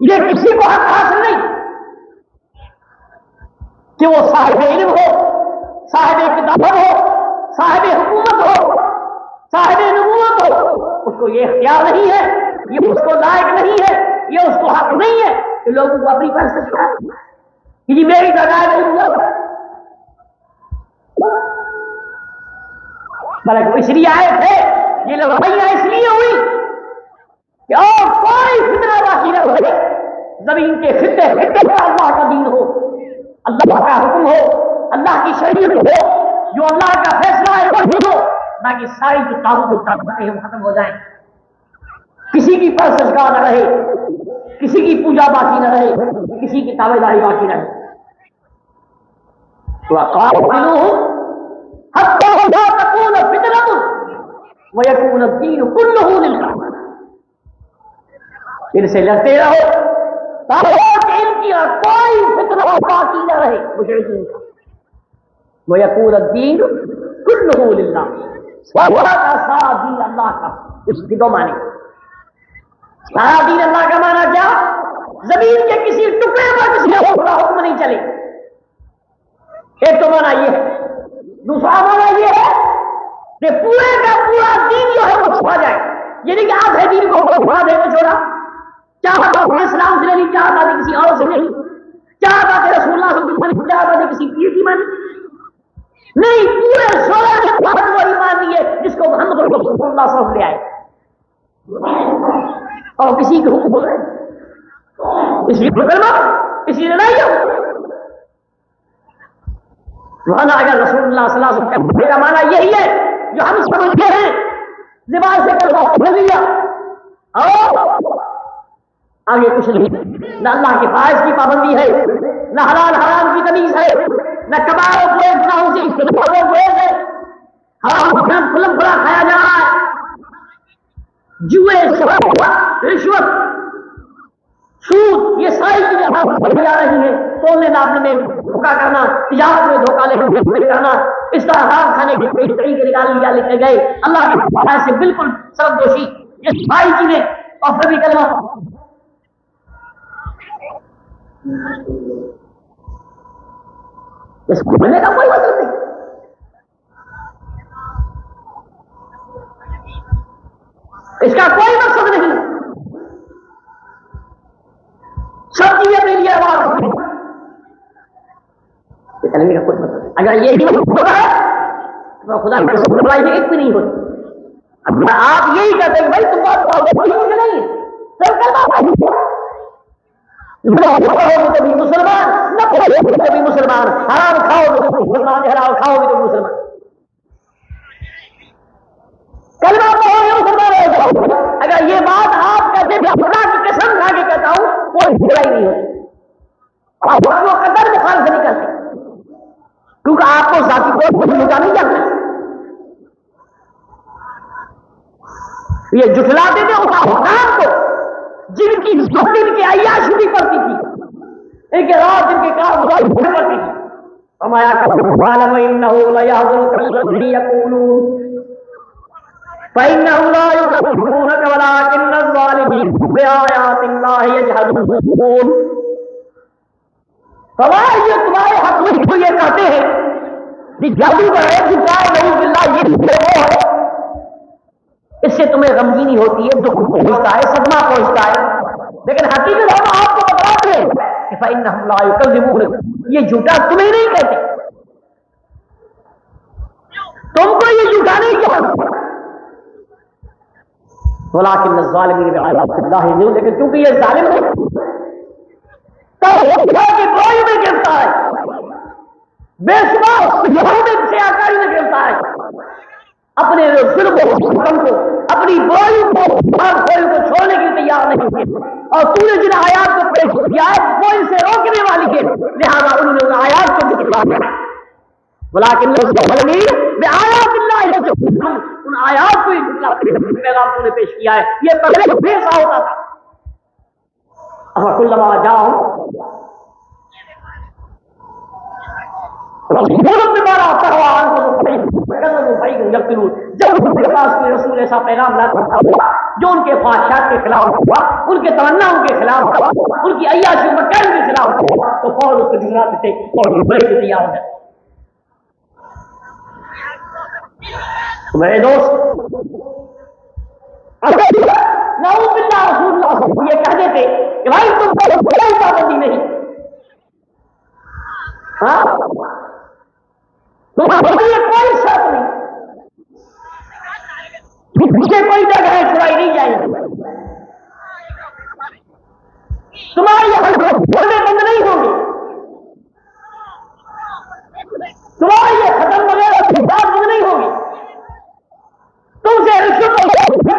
یہ کسی کو حق حاصل نہیں کہ وہ صاحب علم ہو، صاحب کتابت ہو، صاحب حکومت ہو، صاحب نبوت ہو، اس کو یہ اختیار نہیں ہے، یہ اس کو لائق نہیں ہے، یہ اس کو حق نہیں ہے کہ لوگوں کو اپنی طرف سے سکھائے کہ جی میری جگہ نہیں، بلکہ اس لیے آئے تھے، یہ لڑائیاں اس لیے ہوئی کہ اور کوئی فتنہ باقی نہ رہے، زمین کے خطے خطے پر اللہ کا دین ہو، اللہ کا حکم ہو، اللہ کی شریعت ہو، جو اللہ کا فیصلہ ہے وہ ہو، تاکہ ساری جو طاغوت ہیں وہ ختم ہو جائیں، کسی کی پرستش نہ رہے، کسی کی پوجا باقی نہ رہے، کسی کی تابعداری باقی نہ رہے۔ وَقَاتِلُوهُمْ حَتَّىٰ لَا تَكُونَ فِتْنَةٌ وَيَكُونَ الدِّينُ كُلُّهُ لِلَّهِ، ان سے لڑتے رہو تاکہ ان کی کوئی فتنہ باقی نہ رہے مشرکین کا۔ وَيَكُونَ الدِّينُ کلہ للہ، سارا کا سارا دین اللہ کا. اس کی دو معنی. سارا دین اللہ کا معنی کیا؟ زمین کے کسی ٹکڑے پر کسی کا حکم نہیں چلے. ایک تو معنی یہ ہے. دوسرا معنی یہ ہے کہ پورے کا پورا دین جو ہے وہ چھوڑا جائے. یعنی کہ آدھے دین کو چھوڑا دے کو چھوڑا، چاہتا اسلام سے نہیں، چاہتا کہ کسی اور سے نہیں، چاہتا کہ رسول اللہ صلی اللہ علیہ وسلم، چاہتا کہ کسی پیر کی مانی نہیں، پورے سولہ نے وہ ایمان لیے جس کو محمد رسول اللہ صلی اللہ علیہ وسلم لے آئے. اور کسی کے حکم ہو رہے اس لیے کلمہ، اس لیے لڑائی ہو مانا. اگر رسول اللہ صلی اللہ علیہ وسلم کا مانا یہی ہے جو ہم سمجھتے ہیں زبان سے کلمہ لیا اور آگے کچھ نہیں. نہ اللہ کے فرائض کی پابندی ہے، نہ حلال حرام کی تمیز ہے، نہ کباڑ اور برے گناہوں سے استعمال ہے. حرام کھلم کھلا کھایا جا رہا ہے. جوئے، رشوت، سود، یہ ساری چیزیں بڑھی جا رہی ہیں. تولنے ناپنے میں دھوکہ کرنا، تجارت میں دھوکہ لینا، اس طرح حرام کھانے کے طریقے نکال لیا لکھے گئے. اللہ کے فرائض سے بالکل سرگوشی، یہ ساری چیزیں. اور پھر بھی کلمہ اس کو ملنے کا کوئی مطلب نہیں. اس کا کوئی مقصد نہیں. سب چیزیں میرے لیے آواز کلمے کا کوئی مطلب نہیں. اگر یہ ہوگا تو خدا کی برائی میں ایک بھی نہیں ہوتی. اب آپ یہی کہتے ہیں بھائی تم بات نہیں سب کلمہ کھاؤ تو بھی مسلمان، نہ کھاؤ تو بھی مسلمان، حرام کھاؤ تو مسلمان، حلال کھاؤ تو مسلمان. کلمہ پڑھو گے مسلمان ہو جاؤ. اگر یہ بات آپ کہتے ہیں خدا کی قسم کھا کے کہتا ہوں، کوئی برائی نہیں ہوتی. آپ وہ قدر مخالفت نہیں کرتے کیونکہ آپ کو ذاتی کوئی کا نہیں جانتے. یہ جٹلاتے تھے اس حکام کو جن کی دن کے عیاشی بھی پڑتی تھی، ان کے رات جن کے کام پڑتی تھی. فرمایا فَاعْلَمْ إِنَّهُ لَيَحْزُنُكَ الَّذِي يَقُولُونَ فَإِنَّهُمْ لَا يُكَذِّبُونَكَ وَلَٰكِنَّ الظَّالِمِينَ بِآيَاتِ اللَّهِ يَجْحَدُونَ. فرمایا یہ تمہارے حق میں یہ کہتے ہیں کہ جادوگر ہے، جھوٹا ہے، نعوذ باللہ، یہ وہ ہے. اس سے تمہیں غمگینی ہوتی ہے، دکھ پہنچتا ہے، صدمہ پہنچتا ہے، لیکن حقیقت ہم آپ کو بتاتے ہیں کہ فَإِنَّهُمْ لَا يُكَذِّبُونَ، یہ جھوٹا تمہیں نہیں کہتے، تم کو یہ جھوٹا نہیں کہتے. وَلَٰكِنَّ الظَّالِمِينَ بِآيَاتِ اللَّهِ يَجْحَدُونَ، لیکن کیونکہ یہ ظالم ہے تو خدا کے برائی میں گرتا ہے، بے شمار یہود سے آکاری میں گرتا ہے. اپنے ظلم کو، اپنی برائی کو چھوڑنے کے لیے تیار نہیں تھے. اور تو نے جن آیات کو پیش کیا ہے وہ ان سے روکنے والی ہے، لہذا انہوں نے ان آیات کو جھٹلا دیا. ولیکن بآیات اللہ، ان آیات کو جھٹلا پیغام تو نے پیش کیا ہے. یہ پہلے ایسا ہوتا تھا. کلما جاؤ جب ان کے پاس کوئی رسول ایسا پیغام لاتا تھا جو ان کے خواہشات کے خلاف ہوا، ان کے تمناؤں کے خلاف ہوا، ان کی عیاشی مکان کے خلاف ہوا، تو فوراً اس کو جھٹلاتے تھے اور بڑے سے تیار ہو جاتے. میرے دوست نعوذ باللہ رسول اللہ یہ کہتے تھے کہ بھائی تم کو کوئی پابندی نہیں، ہاں کوئی شرط نہیں، مجھے کوئی جگہ چھڑائی نہیں جائے گی، تمہاری گھریں بند نہیں ہوں گی، تمہاری یہ ختم وغیرہ بات بند نہیں ہوگی، تم سے رشوت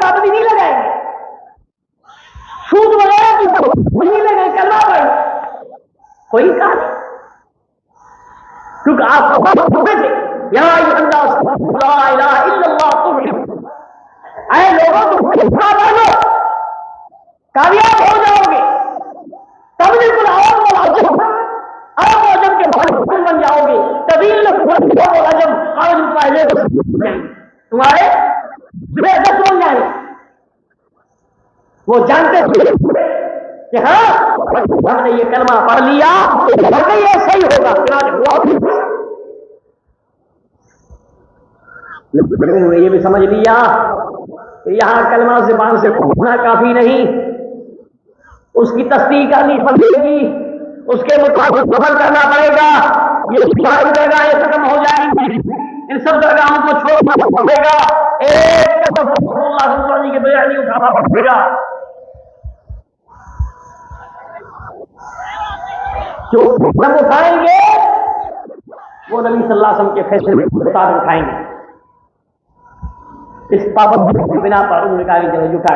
پابندی نہیں لگائیں گے، سود وغیرہ کی نہیں لگے، کلمہ پڑھ کوئی کہا نہیں. کیونکہ آپ کو تھے یا لا الہ الا اللہ تفلحون، اے لوگوں تم مانو کامیاب ہو جاؤ گے. تب بھی آپ جب کے بن جاؤ گے طویل تمہارے دست بن جائیں. وہ جانتے تھے کہ ہاں ہم نے یہ کلمہ پڑھ لیا یہ صحیح ہوگا. یہ بھی سمجھ لیا کہ یہاں کلمہ زبان سے پڑھنا کافی نہیں, اس کی تصدیق کرنی پڑے گی, اس کے مطابق عمل کرنا پڑے گا. یہ ساری جگہیں ختم ہو جائیں گی, ان سب جگہوں کو چھوڑنا پڑے گا, ایک اللہ کی بیانی اٹھانا پڑے گا. جو ہم اٹھائیں گے وہ نبی صلی اللہ علیہ وسلم کے فیصلے کے مطابق اٹھائیں گے. اس پابندی کی بنا پر انہوں نے کہا کہ چلو جھٹا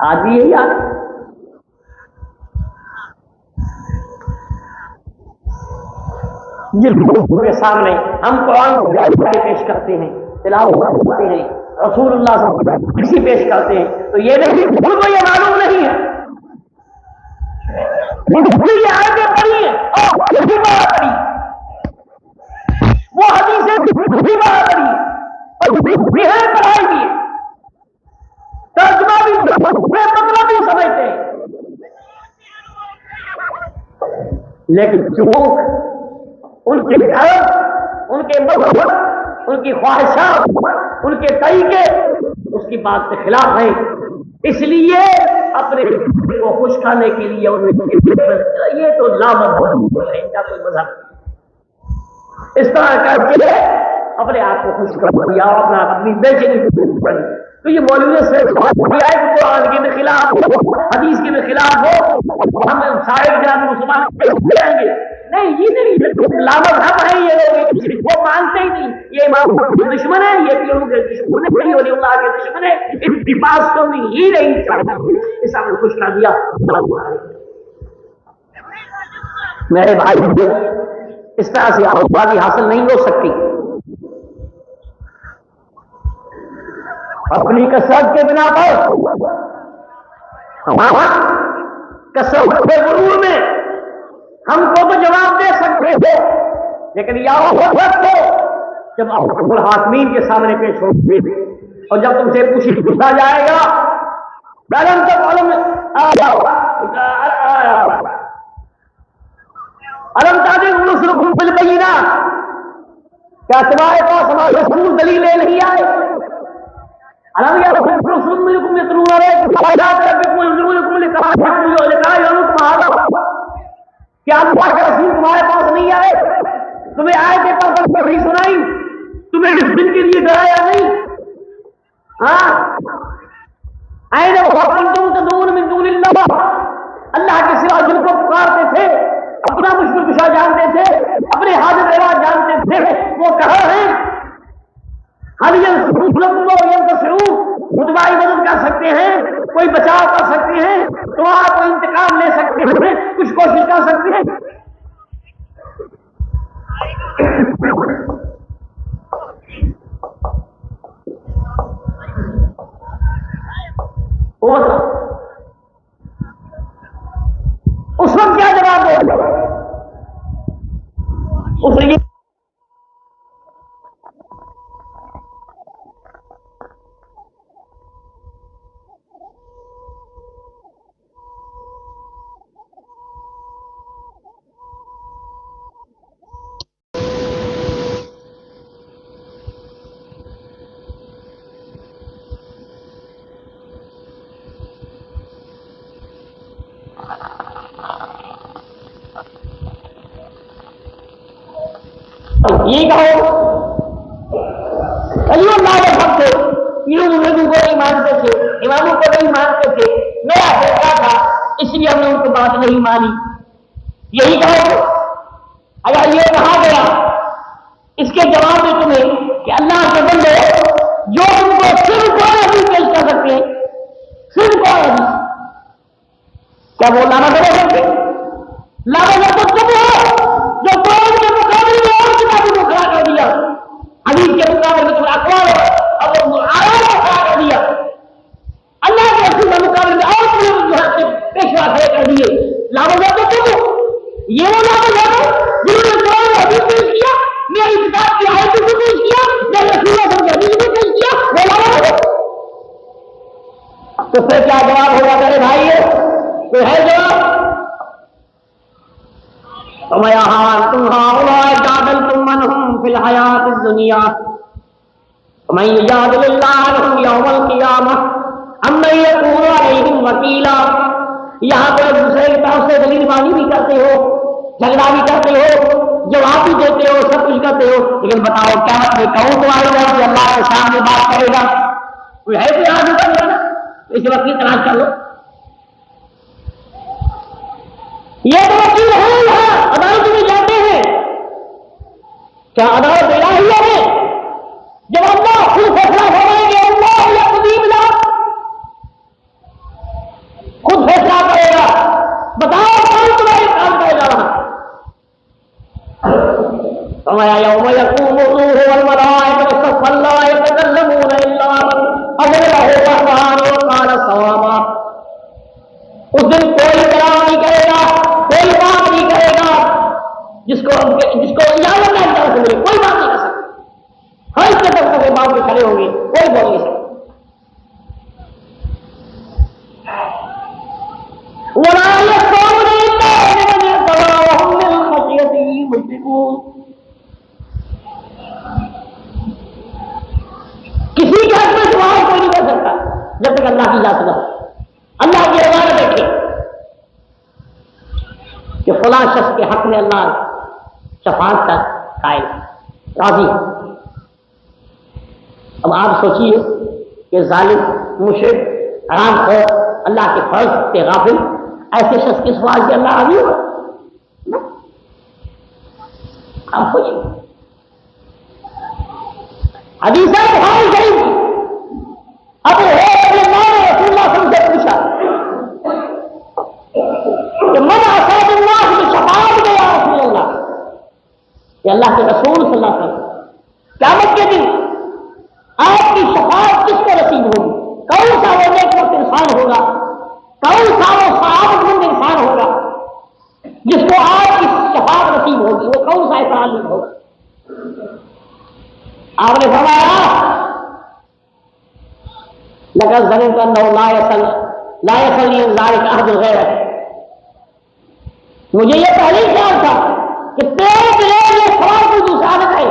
آج بھی یہی آج کے سامنے ہم قرآن کو پیش کرتے ہیں, تلاوت کرتے ہیں, رسول اللہ صلی اللہ علیہ وسلم کسی پیش کرتے ہیں, تو یہ نہیں ان کو یہ معلوم نہیں ہے یہ آیتیں پڑھی ہیں اور پڑھی وہ حدیثیں پڑھی پڑھائی بھی ترجمہ بھی مطلب بھی سمجھتے ہیں, لیکن جو ان کے گھر, ان کے مذہب, ان کی خواہشات, ان کے طریقے اس کی بات کے خلاف ہیں, اس لیے اپنے کو خوش کرنے کے لیے یہ تو لامذہب ہے, ان کا کوئی مذہب اس طرح کر کے اپنے آپ کو خوش کر دیا اور اپنی بےچینی کو دور کر دی. تو یہ مولوی سے قرآن کے بھی خلاف ہو, حدیث کے بھی خلاف ہو, ہم سارے جناب مسلمان جائیں گے نہیں, یہ نہیں لامذہب ہے یہ لوگ, وہ مانتے ہی نہیں یہ امام دشمن ہے, یہ پیروں کے دشمن ہے, ولی اللہ کے دشمن ہے, اس بات کو ہی نہیں چاہتا, اس نے خوش کر دیا. میرے بھائی اس طرح سے آبادی حاصل نہیں ہو سکتی. اپنی کثرت کے بنا پر کثرت کے غرور میں ہم کو تو جواب دے سکتے ہو, لیکن یا جب رب العالمین کے سامنے پیش ہو اور جب تم سے پوچھا جائے گا کیا تمہارے پاس ہمارے رسول دلیلیں نہیں آئے؟ کیا اللہ کے رسول تمہارے پاس نہیں آئے؟ تمہیں آئے کے پر نہیں سنائی؟ تمہیں اس دن کے لیے ڈرایا نہیں؟ ہاں اللہ کے سوا جن کو پکارتے تھے, اپنا مشکل کشا جانتے تھے, اپنے حاجت رواج جانتے تھے, وہ کہاں ہیں؟ خطبائی مدد کر سکتے ہیں, کوئی بچاؤ کر سکتے ہیں, تمہارا کوئی انتقام لے سکتے ہیں, کچھ کوشش کر سکتے ہیں؟ اس وقت کیا جواب دے؟ اس لیے یہ کہو اللہ کے حق سے پیروں مریدوں کو نہیں مانتے تھے, اماموں کو نہیں مانتے تھے, میرا بیٹا تھا اس لیے ہم نے ان کو بات نہیں مانی. یہی کہو. اگر یہ کہا گیا اس کے جواب میں تمہیں کہ اللہ کے بندے جو تم کو صرف کوئی حدیث پیش کر سکتے ہیں, صرف کوئی حدیث, کیا وہ لامذہب ہو سکتے؟ لامذہب تو تم ہو جو قرآن کے مقابلے میں اور کتابوں کو کھڑا کر دیا, حدیث کے مقابلے میں تم اقوال اور آیات کو کھڑا کر دیا, اللہ کے رسول کے مقابلے میں اور پیشوا کھڑے کر دیے. لامذہب تو تم ہو. تو پھر کیا جواب ہوگا میرے بھائی؟ کوئی ہے جواب؟ جادلتم عنہم فی الحیات الدنیا ومن یجادل اللہ عنہم یوم القیامہ ام من یکون علیہم وکیلا۔ یہاں پہ ایک دوسرے کی طرف سے دلیل بازی بھی کرتے ہو، جھگڑا بھی کرتے ہو، جواب بھی دیتے ہو، سب کچھ کرتے ہو، لیکن بتاؤ قیامت میں کون تمہاری جائے کہ اللہ کے سامنے بات کرے گا؟ کوئی ہے کوئی آدمی کرے گا؟ اس وقت کی تلاش کر لو۔ یہ تو وکیل ہے، عدالت میں جاتے ہیں، کیا عدالت الہیہ ہے؟ جب اللہ خود فیصلہ فرمائیں گے، اللہ یقضی بالحق، خود فیصلہ کرے گا، بتاؤ کون تمہارے کام کرے گا وہاں؟ فرمایا یوم یقوم الروح والملائکۃ صفا لا یتکلمون الا من اذن له الرحمن وقال صوابا۔ اس دن کوئی کلام نہیں کرے گا، کوئی بات نہیں کرے گا جس کو اجازت نہیں طرف سے ملے، کوئی بات نہیں کر سکتا۔ ہر اس طرف سے بات کے کھڑے ہوں گے، کوئی بول نہیں سکتا۔ ولا يسمعون الا لمن ارتضى وهم من خشيته مشفقون۔ کسی کے حق میں سوال کوئی نہیں کر سکتا جب تک اللہ کی اجازت نہ ہو، اللہ کی رضا نہ دیکھے کہ فلاں شخص کے حق میں اللہ شفاعت کا قائل راضی۔ اب آپ سوچیے کہ ظالم، مشرک، حرام خور، اللہ کے فرض سے غافل ایسے شخص کے سوال سے اللہ راضی ہوگا؟ آپ سوچیے۔ حدیث ہے بخاری شریف کی، ابو ہریرہ نے رسول اللہ صلی اللہ علیہ وسلم سے پوچھا کہ من اسعد الناس بشفاعت یا رسول اللہ، کہ اللہ کے رسول صلی اللہ علیہ وسلم قیامت کے دن آپ کی شفاعت کس کو نصیب ہوگی؟ کون سا وہ نیک وقت انسان ہوگا، کون سا وہ سعادت مند انسان ہوگا جس کو آپ کی شفاعت نصیب ہوگی؟ وہ کون سا ایسا عالم ہوگا؟ آپ نے فرمایا لقد ظننت انه لا يصل ذلك احد غیرک، مجھے یہ پہلے ہی خیال تھا کہ تیرے دل یہ سوال کوئی دوسرا نہ کرے۔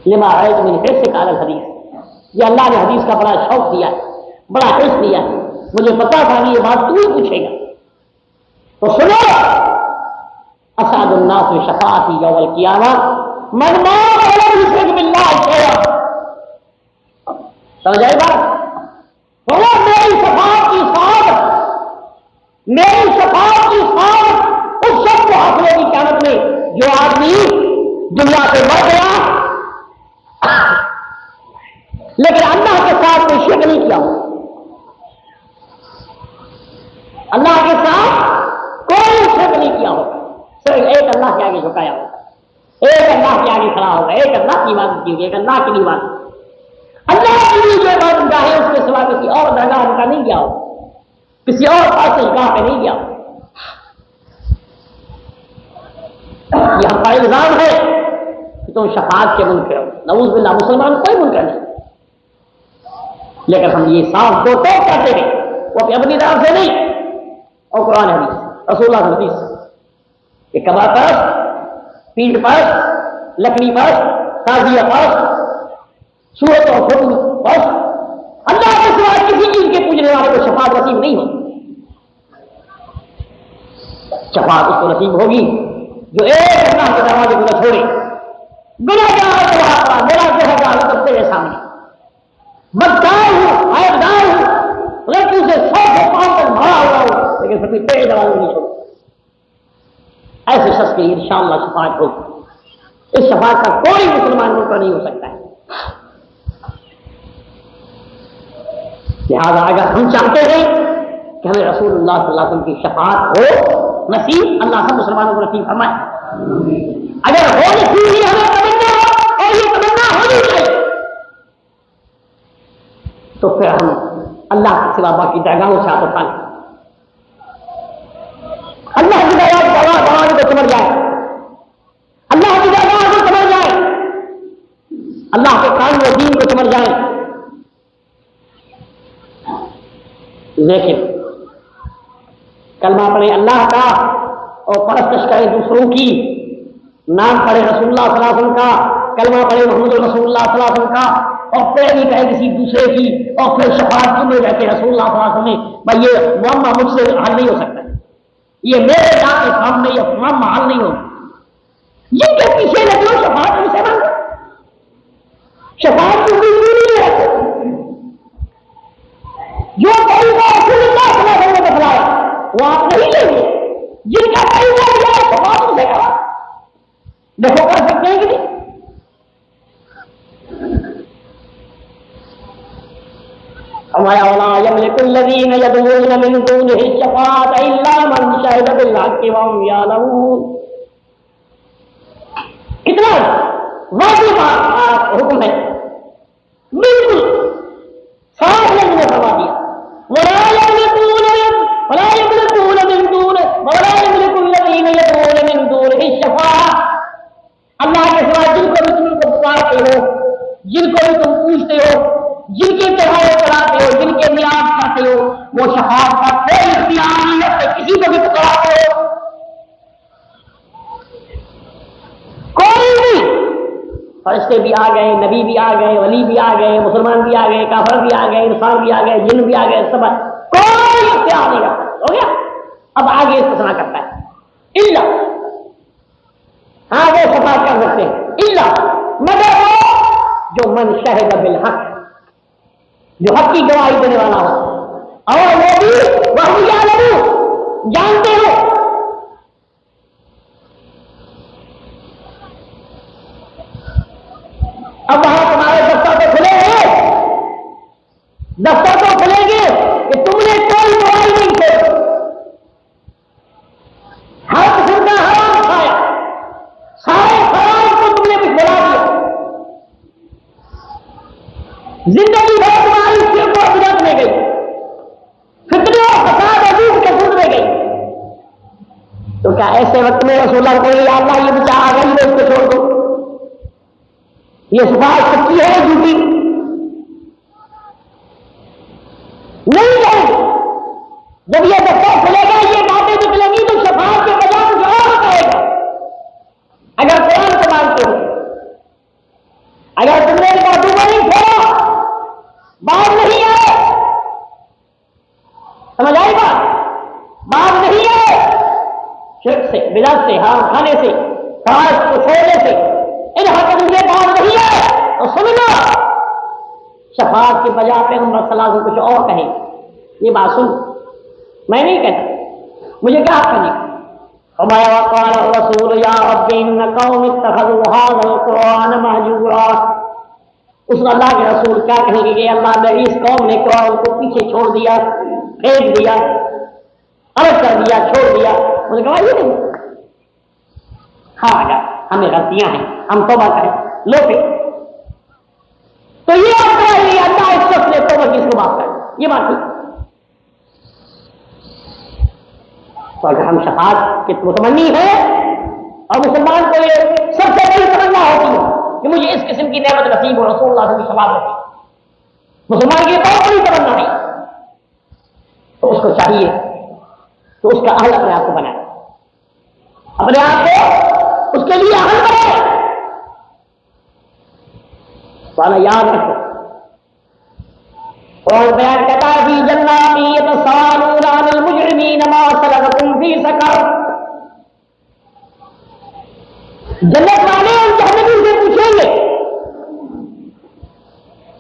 لما رأيت من حرص على الحدیث، یہ اللہ نے حدیث کا بڑا شوق دیا ہے، بڑا حرص دیا ہے، مجھے پتا تھا کہ یہ بات تو ہی پوچھے گا۔ تو سنو، اسعد الناس بشفاعتی یوم القیامہ من مات ولم یشرک باللہ شیئا۔ سمجھ آئی بات؟ میری شفاعت کی سعادت، میری شفاعت کی سعادت اس شخص کو حاصل ہوگی قیامت میں جو آدمی دنیا سے مر گیا لیکن اللہ کے ساتھ کوئی شرک نہیں کیا ہو، اللہ کے ساتھ کوئی شرک نہیں کیا ہو، صرف ایک اللہ کے آگے جھکایا ہوگا، ایک اللہ کے آگے کھڑا ہوگا، ایک اللہ کی عبادت کی ہوگی، ایک اللہ کی عبادت، اللہ کی جو عبادت گاہ ہے اس کے سوا کسی اور درگاہ کا نہیں گیا ہو، کسی اور پاس گاہ پہ نہیں گیا ہو۔ یہ ہم کا الزام ہے کہ تم شفاعت کے منکر ہو، نعوذ باللہ، مسلمان کوئی منکر نہیں، لیکن ہم یہ صاف دو ٹوک کرتے ہیں، وہ اپنی طرف سے نہیں، اور قرآن حدیث، رسول اللہ کی حدیث کہ کباب پرست، پیٹ پرست، لکڑی پرست، تازیہ پرست، صورت اور حکم پرست، اللہ کے سوا کسی چیز کے پوجنے والے کو شفاعت نصیب نہیں ہوگی۔ شفاعت اس کو نصیب ہوگی جو ایک اللہ کے دروازے کو نہ چھوڑے، گنہگار کو وہاں پر میرا گنہگار سب تیرے سامنے، بدکار ہوں، عیبدار ہوں، لڑکی سے 100 پاؤں تک بھرا ہوا ہوں، لیکن پھر بھی تیرے دروازے نہیں چھوڑے، ایسے شخص کے لیے انشاءاللہ شفاعت ہوگی۔ اس شفاعت کا کوئی مسلمان منکر نہیں ہو سکتا ہے۔ لہذا اگر ہم چاہتے ہیں کہ ہمیں رسول اللہ صلی اللہ علیہ وسلم کی شفاعت ہو نصیب، اللہ سب مسلمانوں کو نصیب فرمائے۔ اگر ہو نصیب ہی ہمیں تمنا ہو، اور یہ تمنا ہونی چاہیے، تو پھر ہم اللہ کے سوا باقی درگاہوں سے ہاتھ اٹھائیں، اللہ کی درگاہ کو سمجھ جائے، اللہ کی درگاہ کو سمجھ جائے، اللہ کے قانون و دین کو سمجھ جائیں، لیکن کلمہ پڑھے اللہ کا اور پرستش کرے دوسروں کی، نام پڑھے رسول اللہ صلی اللہ علیہ وسلم کا، کلمہ پڑھے محمد رسول اللہ صلی اللہ علیہ وسلم کا، اور پیروی کرے کسی دوسرے کی، اور پھر شفاعت میں رہتے رسول اللہ صلی اللہ علیہ وسلم نے بھائی یہ معاملہ مجھ سے حل نہیں ہو سکتا، یہ میرے ذات کے سامنے یہ معاملہ حل نہیں ہوگا. جن کے پیچھے لگے ہو شفاعت ان سے مانگو، شفاعت کی کوئی نہیں ہے. جو طریقہ رسول اللہ صلی اللہ علیہ وسلم نے بتلایا وہ آپ نہیں لیں گے، جن کا طریقہ یہ شفاعت ان سے کرا. دیکھو کر سکتے ہیں کہ نہیں؟ ہمارا ولا یملک الذین یدعون من دونہ الشفاعۃ الا من شہد بالحق وهم یعلمون. کتنا واضح حکم ہے، بالکل صاف لفظ میں فرما دیا ولا یملکون من دونہ ولا یملک الذین یدعون من دونہ الشفاعۃ. اللہ کے سوا جن کو بھی تم کو پکارتے ہو، جن کو بھی تم پوچھتے ہو، جن کے چڑھائے چڑھاتے ہو، جن کے نیاز کرتے ہو، وہ شفاعت کا کوئی اختیار نہیں رکھتے. کسی کو بھی پکارتے ہو کوئی بھی، فرشتے بھی آ گئے، نبی بھی آ گئے، ولی بھی آ گئے، مسلمان بھی آ گئے، کافر بھی آ گئے، انسان بھی آ گئے، جن بھی آ گئے، سب کوئی اختیار نہیں رکھتا. ہو گیا. اب آگے استثناء کرتا ہے الا، ہاں وہ شفاعت کر سکتے ہیں الا مگر وہ جو من شہد بالحق، جو حق کی گواہی دینے والا ہو، اور وہ بھی وہی یعلمون، جانتے ہو. اب وہاں تمہارے دفتر تو کھلے ہیں، دفتر تو کھلیں گے کہ تم نے کوئی گواہی نہیں کی، ہر قسم کا حرام کھایا، سارے حرام کو تم نے بچھڑا دیا، زندگی بھر تمہاری صرف و بدعت میں گئی، فتنے اور فساد عزیز کے سود میں گئی. تو کیا ایسے وقت میں رسول اللہ کو یا اللہ یہ بچہ آ گئی ہے اس کو چھوڑ دو؟ یہ شفاعت سچی ہے جھوٹی؟ نہیں جائے. جب یہ دفتر کھلے گا، یہ باتیں نکلیں گی تو شفاعت کے بجائے کچھ اور کہے گا. اگر قرآن کو مانتے ہو، اگر تم نے باتوں کو نہیں چھوڑا، بات نہیں ہے، سمجھ آئی بات نہیں ہے. شرک سے، بدعت سے، حرام کھانے سے، فرائض کو چھوڑنے سے، ان حقیقت میں بات نہیں ہے. تو سننا، شفاعت کے بجائے پیغمبر صلی اللہ علیہ وسلم کچھ اور کہیں. یہ بات سن، میں نہیں کہتا، مجھے کیا کرنے کا. فرمایا وقال الرسول یا رب ان قوم اتخذوا هذا القرآن مهجورا. اس اللہ کے رسول کیا کہیں گے کہ اللہ نے اس قوم نے قرآن کو پیچھے چھوڑ دیا، پھینک دیا، الگ کر دیا، چھوڑ دیا. مجھے کہا یہ نہیں. ہاں اگر ہمیں غلطیاں ہیں، ہم توبہ کریں، لوٹے، تو یہ آپ کا یہ اللہ اس شخص نے توبہ کس کو معاف کر، یہ بات ٹھیک. تو اگر ہم شفاعت کے متمنی ہیں، اور مسلمان کو یہ سب سے بڑی تمنا ہوتی ہے کہ مجھے اس قسم کی نعمت نصیب ہو، رسول اللہ کی شفاعت نصیب، مسلمان کی بہت بڑی تمنا ہے، تو اس کو چاہیے تو اس کا اہل اپنے آپ کو بنائے، اپنے آپ کو اس کے لیے اہل بنائے. سوال یاد رکھو، اور بیان کرتا ہے فی جنات یتساءلون عن المجرمین ما سلککم فی سقر. جنت والے اور جہنمی سے پوچھیں گے،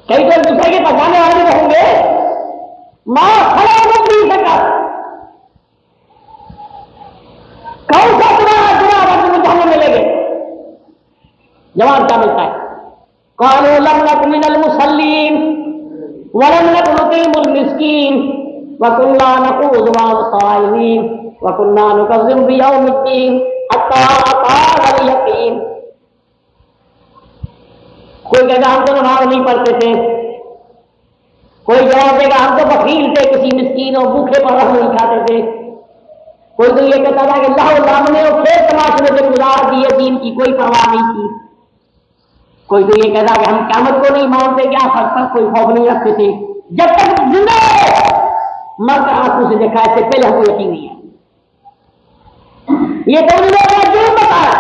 کئی تو پوچھیں گے پہچانے والے رہیں گے، ما سلککم فی سقر، کون سا تمہارا جواب تمہیں جہنم ملے گے؟ جواب کیا ملتا ہے؟ قالوا لم نک من المصلین ولم نک نطعم المسکین وكنا نخوض مع الخائضین وكنا نكذب بيوم الدین حتى أتانا اليقین. کوئی کہے گا ہم تو نماز نہیں پڑھتے تھے، کوئی جواب دے گا ہم تو بخیل تھے، کسی مسکین اور بھوکے پر رحم نہیں کھاتے تھے. کوئی تو یہ کہتا تھا کہ اللہ اللہ نے وہ کھیل تماشے میں سے گزار دیے، دین کی کوئی پرواہ نہیں کی. کوئی تو یہ کہتا کہ ہم قیامت کو نہیں مانتے، کیا فرق پر کوئی خوف نہیں رکھتے تھے. جب تک زندہ ہے مر کا آنکھوں سے دیکھا، اس سے پہلے ہم کو یقین نہیں ہے. یہ تو انہوں نے جرم بتایا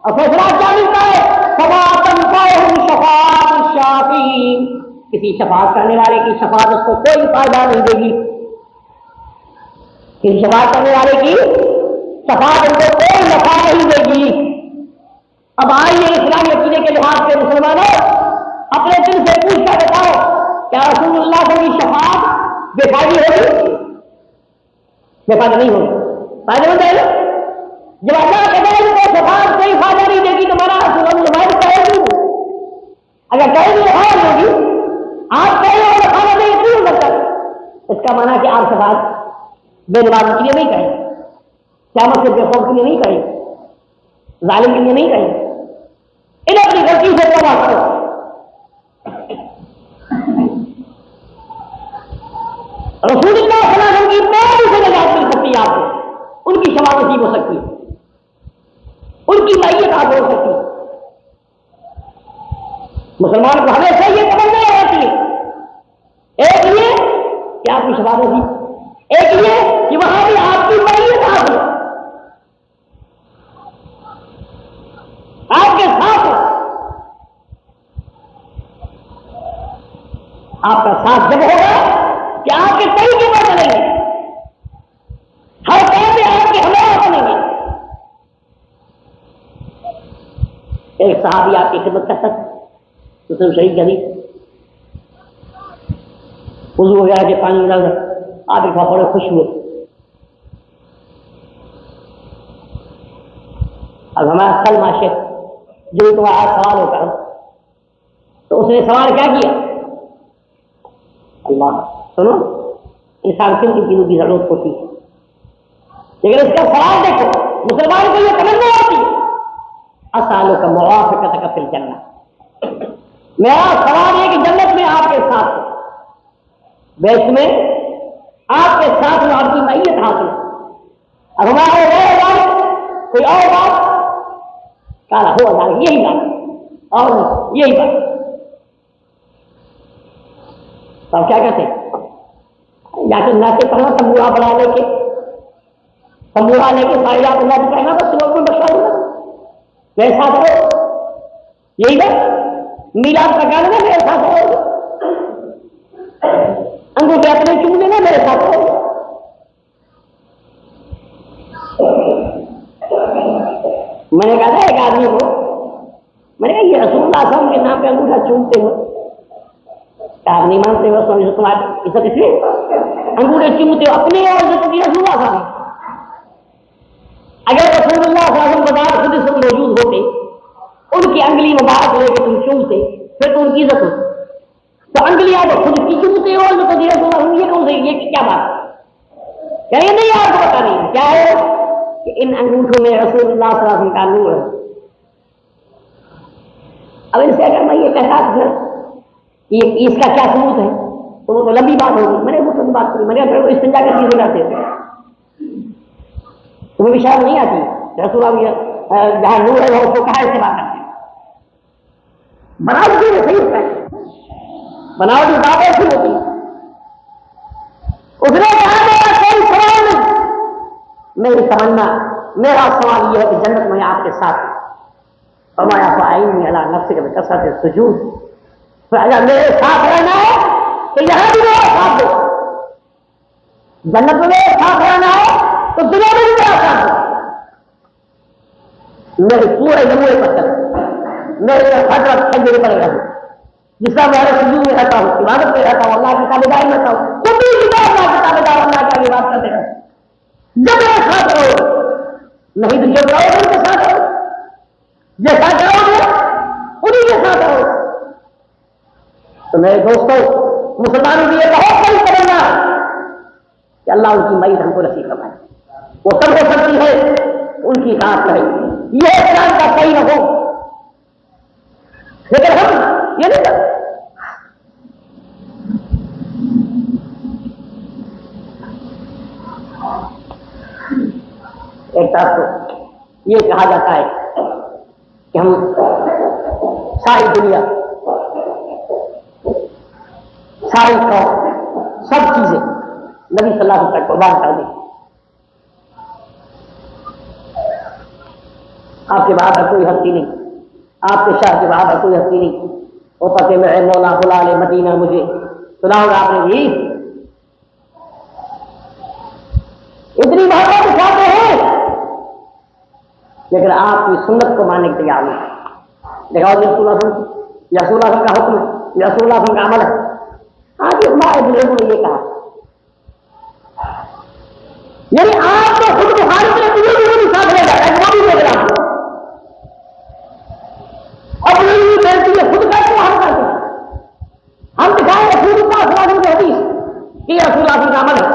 اور فیصلہ کیا ملتا ہے؟ فلا تنفعهم شفاعۃ الشافعین، کسی شفاعت کرنے والے کی شفاعت اس کو کوئی فائدہ نہیں دے گی. کسی شفاعت کرنے والے کی شفاعت ان کو کوئی نفع نہیں دے گی. اب آئیے اسلامی عقیدے کے لحاظ سے مسلمانوں اپنے دل سے پوچھ کر بتاؤ، کیا رسول اللہ صلی اللہ علیہ وسلم کی شفاعت بے فائدی ہوگی؟ بے فائدہ نہیں ہوگی، فائدہ مند ہے. جب اللہ کہتے ہیں کہ شفاعت کوئی فائدہ نہیں دے گی تو ہمارا رسول اللہ کہے گی، اگر کہے گی فائدہ ہوگی، آپ کہیں اور فائدہ نہیں ہو سکتا. اس کا معنی کہ آپ شفاعت بے نماز کے لیے نہیں کہیں، قیامت سے بے خوف کے لیے نہیں کہیں، ظالم کے لیے نہیں کہیں. ان اپنی غلطی سے توبہ کرو. رسول اللہ صلی اللہ علیہ وسلم کی پیاری سے نجات مل سکتی ہے، آپ کو ان کی شفاعت نصیب ہو سکتی ہے، ان کی معیت آپ ہو سکتی ہے. مسلمان کو ہمیشہ یہ تمنا رہتی ہے، ایک یہ کہ آپ کی شفاعت نصیب، ایک یہ کہ وہاں بھی آپ کی معیت حاصل ہے، آپ کے ساتھ آپ کا ساتھ جب ہوگا کہ آپ کے کئی جگہ چلیں گے، ہر کام میں آپ کے ہمراہ بنیں گے. ایک صحابی آپ کی خدمت کرتا تھا، مسلم شریف کی حدیث، وضو وغیرہ کے پانی ملا آپ ایک بڑے خوش ہوئے. اب ہمارا سلما شیخ جو تمہارا سوال ہوتا ہے تو اس نے سوال کیا کیا؟ اللہ سنو، انسان کن کی چیزوں کی ضرورت ہوتی ہے، لیکن اس کا سوال دیکھو، مسلمان کو یہ تمنا ہوتی ہے اسالک موافقتک فی الجنہ، میرا سوال ہے کہ جنت میں آپ کے ساتھ ہو، بیش میں آپ کے ساتھ میں آپ کی معیت حاصل ہے. اب ہمارے غیر بات کوئی اور بات کالا ہو اللہ یہی بات اور یہی بات. تو آپ کیا کہتے ہیں؟ یا کہ نہ سے پڑھنا تمبورا بنا لے کے تمبورا لے کے فائدہ اللہ سے کہنا بس لوگ میں بچا دوں میرے ساتھ ہو، یہی بات میلاد پکانے میں میرے ساتھ ہو، انگوٹھے اپنے چوم لینا میرے ساتھ ہو. میں نے کہا تھا ایک آدمی کو، میں نے کہا یہ رسول اللہ صلی اللہ علیہ وسلم کے نام پہ انگوٹھا چومتے ہو، آپ نہیں مانتے ہو، تمہاری عزت اس لیے انگوٹھے چومتے ہو اپنے اور عزت کی رسول اللہ صلی اللہ علیہ وسلم. اگر رسول اللہ صلی اللہ علیہ وسلم بتا خود اس وقت موجود ہوتے، ان کی انگلی مبارک لے کے تم چومتے پھر تو ان کی عزت ہوتی. تو انگلی آپ خود کی چومتے ہو جو رسول اللہ، یہ کون سے یہ کیا بات ہے؟ یہ نہیں آپ کو پتا نہیں کیا ہے کہ ان انگوٹھوں میں رسول اللہ صلی اللہ علیہ وسلم کا نور ہے. اب ان سے اگر میں یہ کہتا تھا یہ اس کا کیا ثبوت ہے تو وہ تو لمبی بات ہوگی. میں نے وہ بات کری، میں نے پھر استنجا کی چیز ہو جاتے تمہیں بھی شرم نہیں آتی؟ رسول اللہ جہاں نور ہے وہ اس کو کہاں استعمال کرتے ہیں؟ بناوٹی میں صحیح ہوتا ہے، بناوٹی بات ایسی ہوتی ہے. اس نے کہا میرا کوئی سوال نہیں، میری تمنا میرا سوال یہ ہے کہ جنت میں آپ کے ساتھ فرمایا فاعینی علی نفسک بکثرۃ السجود، تو اگر میرے ساتھ رہنا ہے تو یہاں بھی میرا ساتھ دو، جنت میں میرے ساتھ رہنا ہے تو دنیا میں بھی میرا ساتھ دو. میرے پورے نمونے پر چل، میرے حضرت سجدے پر رہو، جس طرح میں سجود میں رہتا ہوں، عبادت میں رہتا ہوں، اللہ کی تابعداری میں رہتا ہوں، تم بھی اللہ کی تابعدار اللہ کی عبادت کرتے رہو. جب میرے ساتھ رہو، نہیں تو جب رہو ان کے ساتھ رہو، جیسا کرو گے انہیں کے ساتھ رہو. تو میرے دوستوں مسلمانوں کی یہ بہت بڑی تمنا کہ اللہ ان کی معیت ہم کو نصیب فرمائے. وہ سب ہو سکتی ہے ان کی اطاعت کرے، یہ اسلام کا صحیح نہ ہو، لیکن ہم یہ نہیں کرتے. ایک طرف تو یہ کہا جاتا ہے کہ ہم ساری دنیا، ساری قوم، سب چیزیں نبی صلی اللہ علیہ وسلم قربان کر دی. آپ کے بعد کوئی ہستی نہیں, آپ کے شاہ کے بعد کوئی ہستی نہیں. وہ پتے میں مولا بلا لے مدینہ مجھے, سنا ہوگا آپ نے بھی. اتنی محبت دکھاتے ہیں لیکن آپ کی سنت کو ماننے کے تیار نہیں. دیکھاؤ رسول اللہ کا حکم ہے, رسول اللہ کا عمل ہے. آج ہمارے بزرگوں نے یہ کہا, یعنی آپ کو خود بخاری کے بزرگ ساتھ لے جاتا ہے, وہ بھی لے رہا اور بزرگ بیٹھتی ہے خود کر کے ہم کرتے ہیں. ہم دکھائیں رسول اللہ صلی اللہ علیہ وسلم کی حدیث کہ رسول اللہ کا عمل ہے,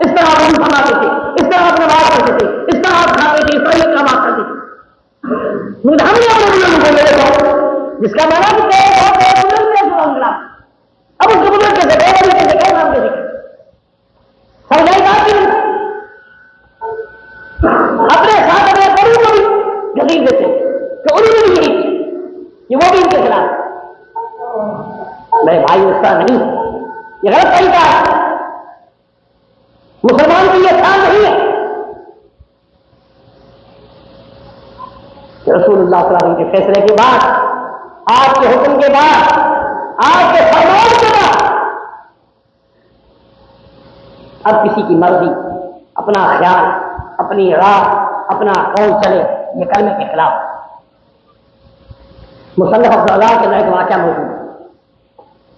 اس طرح آپ ہم فرماتے تھے, اس طرح آپ نماز کرتے تھے, اس طرح آپ کھاتے تھے, صحیح کام کرتے تھے. ہم نے اپنے بزرگ کو لے جاؤ جس کا مانا کہ اب اس کے بزرگ کیسے کیسے نام کیسے سمجھائی بات کی اپنے ساتھ اپنے بڑی کو بھی جدید دیتے کہ انہوں نے بھی یہی کہ وہ بھی ان کے خلاف. میرے بھائی اس کا نہیں, یہ غلط طریقہ ہے. مسلمان کی یہ شان نہیں ہے کہ رسول اللہ صلی اللہ علیہ وسلم کے فیصلے کے بعد, آپ کے حکم کے بعد, آپ کے فرمان کے بعد اب کسی کی مرضی, اپنا خیال, اپنی راہ, اپنا قول چلے, یہ کلمے کے خلاف. مصنف عبداللہ کے ایک واقعہ موجود ہے.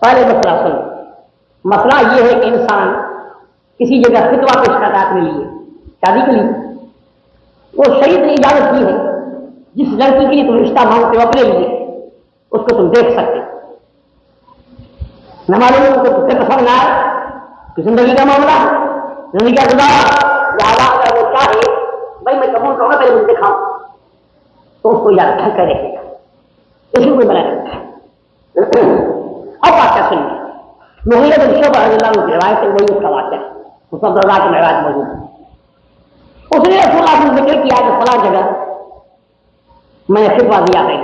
پہلے مسئلہ سن. مسئلہ یہ ہے کہ انسان کسی جگہ فتویٰ پیش کرتا ہے اپنے لیے شادی کے لیے, وہ شریعت نے اجازت دی ہے جس لڑکی کے لیے تم رشتہ مانگتے ہو اپنے لیے اس کو تم دیکھ سکتے. نہ معلوم کو تجھے پسند نہ آئے کہ زندگی کا معاملہ, زندگی کا گزارا یا اگر وہ چاہے بھائی میں قبول کروں گا پہلے مجھے دکھاؤں تو اس کو یاد رکھ کر رکھے گا, اس کو بنا رکھتا ہے. اب واقعہ سنیے. مغیرہ بن شعبہ رضی اللہ عنہ کی روایت ہے, وہی اس کا واقعہ ہے, مصعب رضا کے معراج موجود ہے. اس نے رسول اللہ نے ذکر کیا کہ فلاں جگہ میں نے فتویٰ دیا ہے,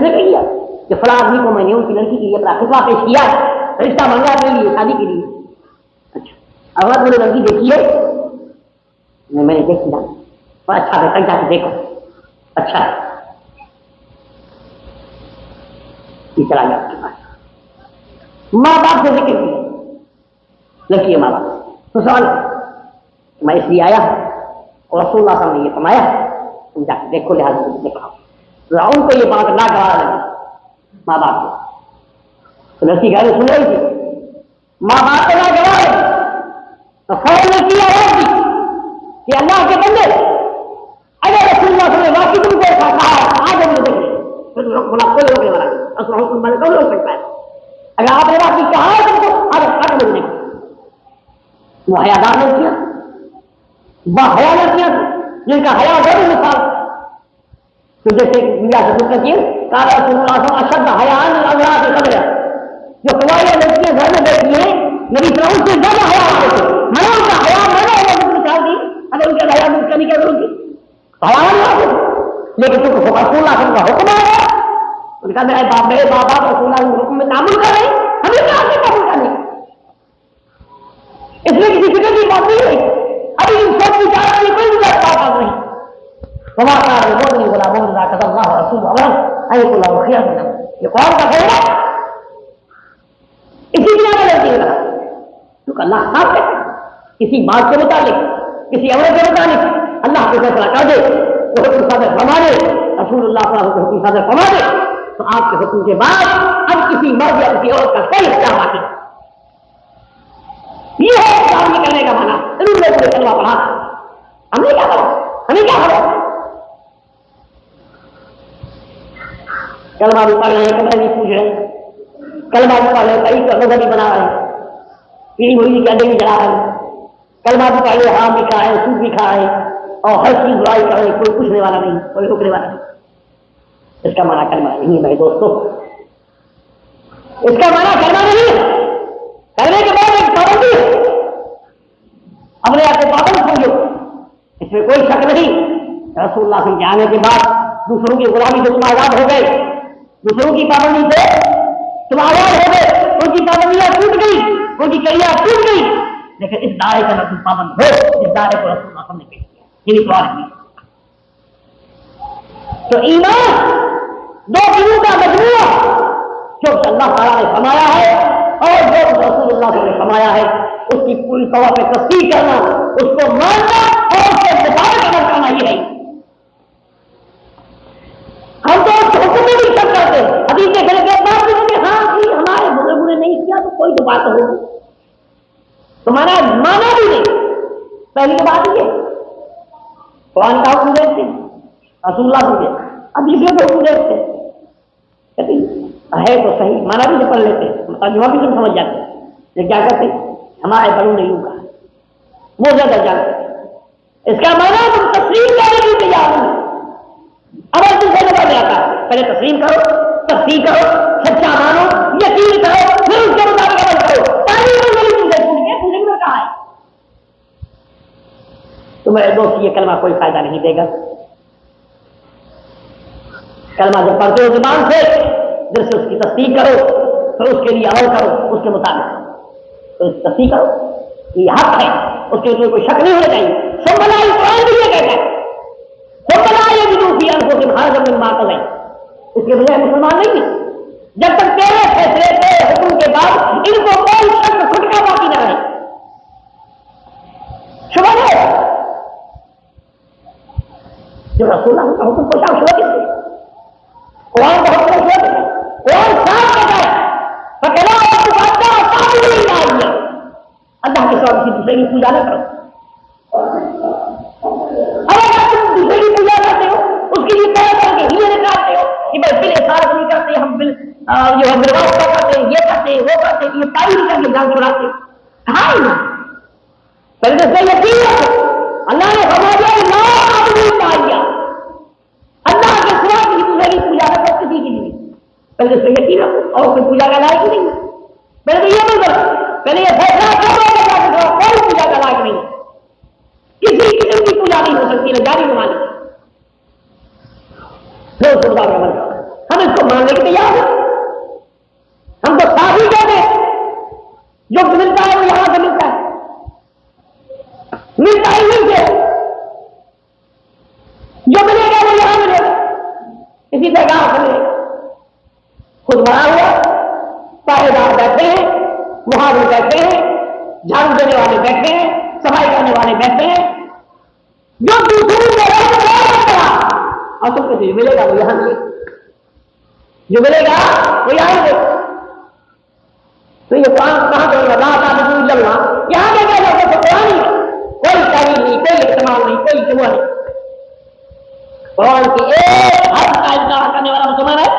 ذکر کیا کہ فلاں آدمی کو میں نے ان کی لڑکی کے لیے اپنا فتویٰ پیش کیا ہے, رشتہ مانگا اپنے لیے شادی کے لیے. اچھا اگر میں نے لڑکی دیکھی ہے, میں نے دیکھی نا, اچھا ہے, جا کے دیکھو اچھا ہے, یہ چلا گیا اس کے پاس. ماں باپ سے ذکر کیا, لڑکی ہے ماں باپ تو سوال میں اس لیے آیا اور رسول اللہ صلی اللہ علیہ وسلم نے یہ فرمایا تم جا کے دیکھو, لہٰذا دیکھا. ان کو یہ بات ناگوار لگی ماں باپ کو, تو لڑکی گھر سن رہی تھی, ماں باپ کو ناگوار لگی تو فوراً نے کیا دی کہ اللہ کے بندے اگر رسول اللہ صلی اللہ علیہ وسلم واقعی تم کو کہا آج ہم نے دیکھے پھر بولا کوئی روکنے والا نہیں, اصل حکم بنے کون روک سکتا ہے. اگر آپ نے واقعی کہا ہے تم کو آج مجھے دیکھو. وہ حیادار نے کیا, وہ حیا نے کیا, جن کا حیا ضرور مثال تو جیسے میرا ذکر کیے کہا رسول اللہ صلی اللہ علیہ وسلم حیان اللہ کے قدر جو قواعد لڑکیاں گھر میں بیٹھی ہیں نبی صلی اللہ علیہ وسلم سے زیادہ حیا آتے تھے. میں نے ان کا حیا میں نے مثال دی, اگر ان کا حیا مجھ کرنے کی ضرورت تھی حیا نہیں آتے تھے. لیکن چونکہ رسول اللہ صلی اللہ علیہ وسلم کا حکم آیا, ان کا میرے باپ رسول اللہ کے حکم میں تعامل کر رہے ہیں, ہمیں کیا آپ سے تعامل کرنے, اس میں کسی فکر کی بات نہیں ہے. ابھی ان سب کی جانب کی کوئی بھی بات نہیں. یہ کون کا خیر ہے, اسی بنا میں لڑکی ہے کیونکہ اللہ صاحب ہے کسی بات کے متعلق, کسی عمل کے متعلق اللہ کو فیصلہ کر دے, وہ حکم صادر فرما دے, رسول اللہ صلی اللہ علیہ وسلم حکم صادر فرما دے, تو آپ کے حکم کے بعد اب کسی مرد یا کسی عورت کا کوئی اختیار باقی. یہ ہے اسلام نکلنے کا مانا. ضرور لوگوں نے کلمہ پڑھا, ہمیں کیا کرو, ہمیں کیا کرو, کلمہ بھی پڑھ رہے ہیں, کمرے بھی پوچھ رہے ہیں, کلمہ بھی پڑھ رہے ہیں, کئی کا بھی بنا رہے ہیں, پیڑھی ہوئی کے اڈے بھی جلا رہے ہیں, کلمہ بھی پڑھ رہے, حرام بھی کھا رہے, سود بھی کھا رہے, اور ہر چیز برائی کر رہے, کوئی پوچھنے والا نہیں, کوئی روکنے والا نہیں. اس کا مانا کلمہ نہیں ہے میرے دوستوں, اس کا مانا کلمہ نہیں ہے. کرنے کے بعد ایک پابندی ہے, اپنے آپ کو پابند سمجھو, اس میں کوئی شک نہیں. رسول اللہ صلی اللہ علیہ وسلم کے آنے کے بعد دوسروں کی غلامی سے تم آزاد ہو گئے, دوسروں کی پابندی سے تم آزاد ہو گئے, ان کی پابندیاں ٹوٹ گئی, ان کی کڑیاں ٹوٹ گئی. لیکن اس دائرے کا نہ تم پابند ہو جس دائرے کو رسول اللہ نے پیش کیا. یہ بھی قرآن کی. تو ایمان دو چیزوں کا مجموعہ جو اللہ تعالیٰ نے فرمایا ہے اور جو رسول اللہ نے فرمایا ہے اس کی پوری طور پہ تصدیق کرنا, اس کو ماننا اور اس کے مطابق عمل کرنا یہ ہے. ہم تو اس حکم میں بھی شک کرتے ہیں. حدیث کے گھر کے بعد بھی کہ ہاں جی ہمارے بزرگوں نے نہیں کیا تو کوئی تو بات ہوگی, تمہارا مانا بھی نہیں. پہلی بات یہ قرآن کا حکم دیکھتے ہیں, رسول اللہ کو دیکھتے, اب یہ حکم دیکھتے ہے تو صحیح, مانا بھی نہیں پڑھ لیتے, ترجمہ بھی تم سمجھ جاتے. یہ کیا کرتے ہمارے بڑوں نے یوں کہا, وہ زیادہ جانتے. اس کا مانا تم تسلیم کرنے کی تیار نہیں. اب تم سے جواب آتا ہے پہلے تسلیم کرو, تصدیق کرو, سچا مانو, یقین کرو, پھر اس کے مطابق عمل کرو. پہلے تو میری تم سے پوچھ کے تجھے نے کہا ہے تمہارے دوست یہ کلمہ کوئی فائدہ نہیں دے گا. کلمہ جب پڑھتے ہو زبان سے دل سے اس کی تصدیق کرو, پھر اس کے لیے عمل کرو اس کے مطابق. تو تصدیق کرو یہ حق ہے, اس کے لیے کوئی شک نہیں ہونا چاہیے. سب بنائی قرآن بھی یہ کہتا ہے سب بنائے بھی جو بھی کو ہر زمین مات ہے. اس کے بجائے مسلمان نہیں ہے جب تک تیرے فیصلے کے حکم کے بعد ان کو کوئی شک کھٹکا باقی نہ رہے. شبہ ہے جو رسول اللہ کا حکم کو شاہ شبہ کس سے قرآن کا حکم شبہ کس سے قرآن صاف کہتا ہے اللہ کے سوا کسی دوسرے کی پوجا نہ کرو. اگر تم دوسرے کی پوجا کرتے ہو اس کے لیے طرح طرح کے ہیلے نکالتے ہو کہ بھائی بل احساس نہیں کرتے, ہم بل جو ہم رواج کرتے ہیں, یہ کرتے ہیں, وہ کرتے ہیں, یہ تعریف کر کے جان چھڑاتے ہیں. کہاں ہے پہلے تو صحیح یقین رکھو اللہ نے فرمایا اللہ کے سوا کسی دوسرے کی پوجا نہ کرو کسی کی نہیں. پہلے تو صحیح یقین رکھو اور کوئی پوجا کا لائق نہیں. پہلے تو یہ نہیں کرو, پہلے یہ فیصلہ کرو کوئی پوجا کا لائق نہیں, کسی قسم کی پوجا نہیں ہو سکتی نہ جاری نماز. ہم اس کو ماننے کے تیار ہیں. ہم تو صاف ہی کہتے ہیں جو ملتا ہے وہ یہاں سے ملتا ہے, ملتا ہی نہیں سے جو ملے گا وہ یہاں ملے گا, اسی جگہ سے ملے گا. خود بڑا ہوا پہرے دار بیٹھے ہیں, محاذ بیٹھے ہیں, جھاڑو دینے والے بیٹھے ہیں, صفائی کرنے والے بیٹھے ہیں, جو دوسروں میں اور تم کو جو ملے گا وہ یہاں ملے گا, جو ملے گا وہ یہاں ملے گا. تو یہ قرآن کہاں کرے گا اللہ یہاں لے گا تو قرآن ہی کوئی تعلیم نہیں, کوئی اہتمام نہیں, کوئی جمعہ نہیں. قرآن کی ایک حرف کا انکار کرنے والا مسلمان ہے,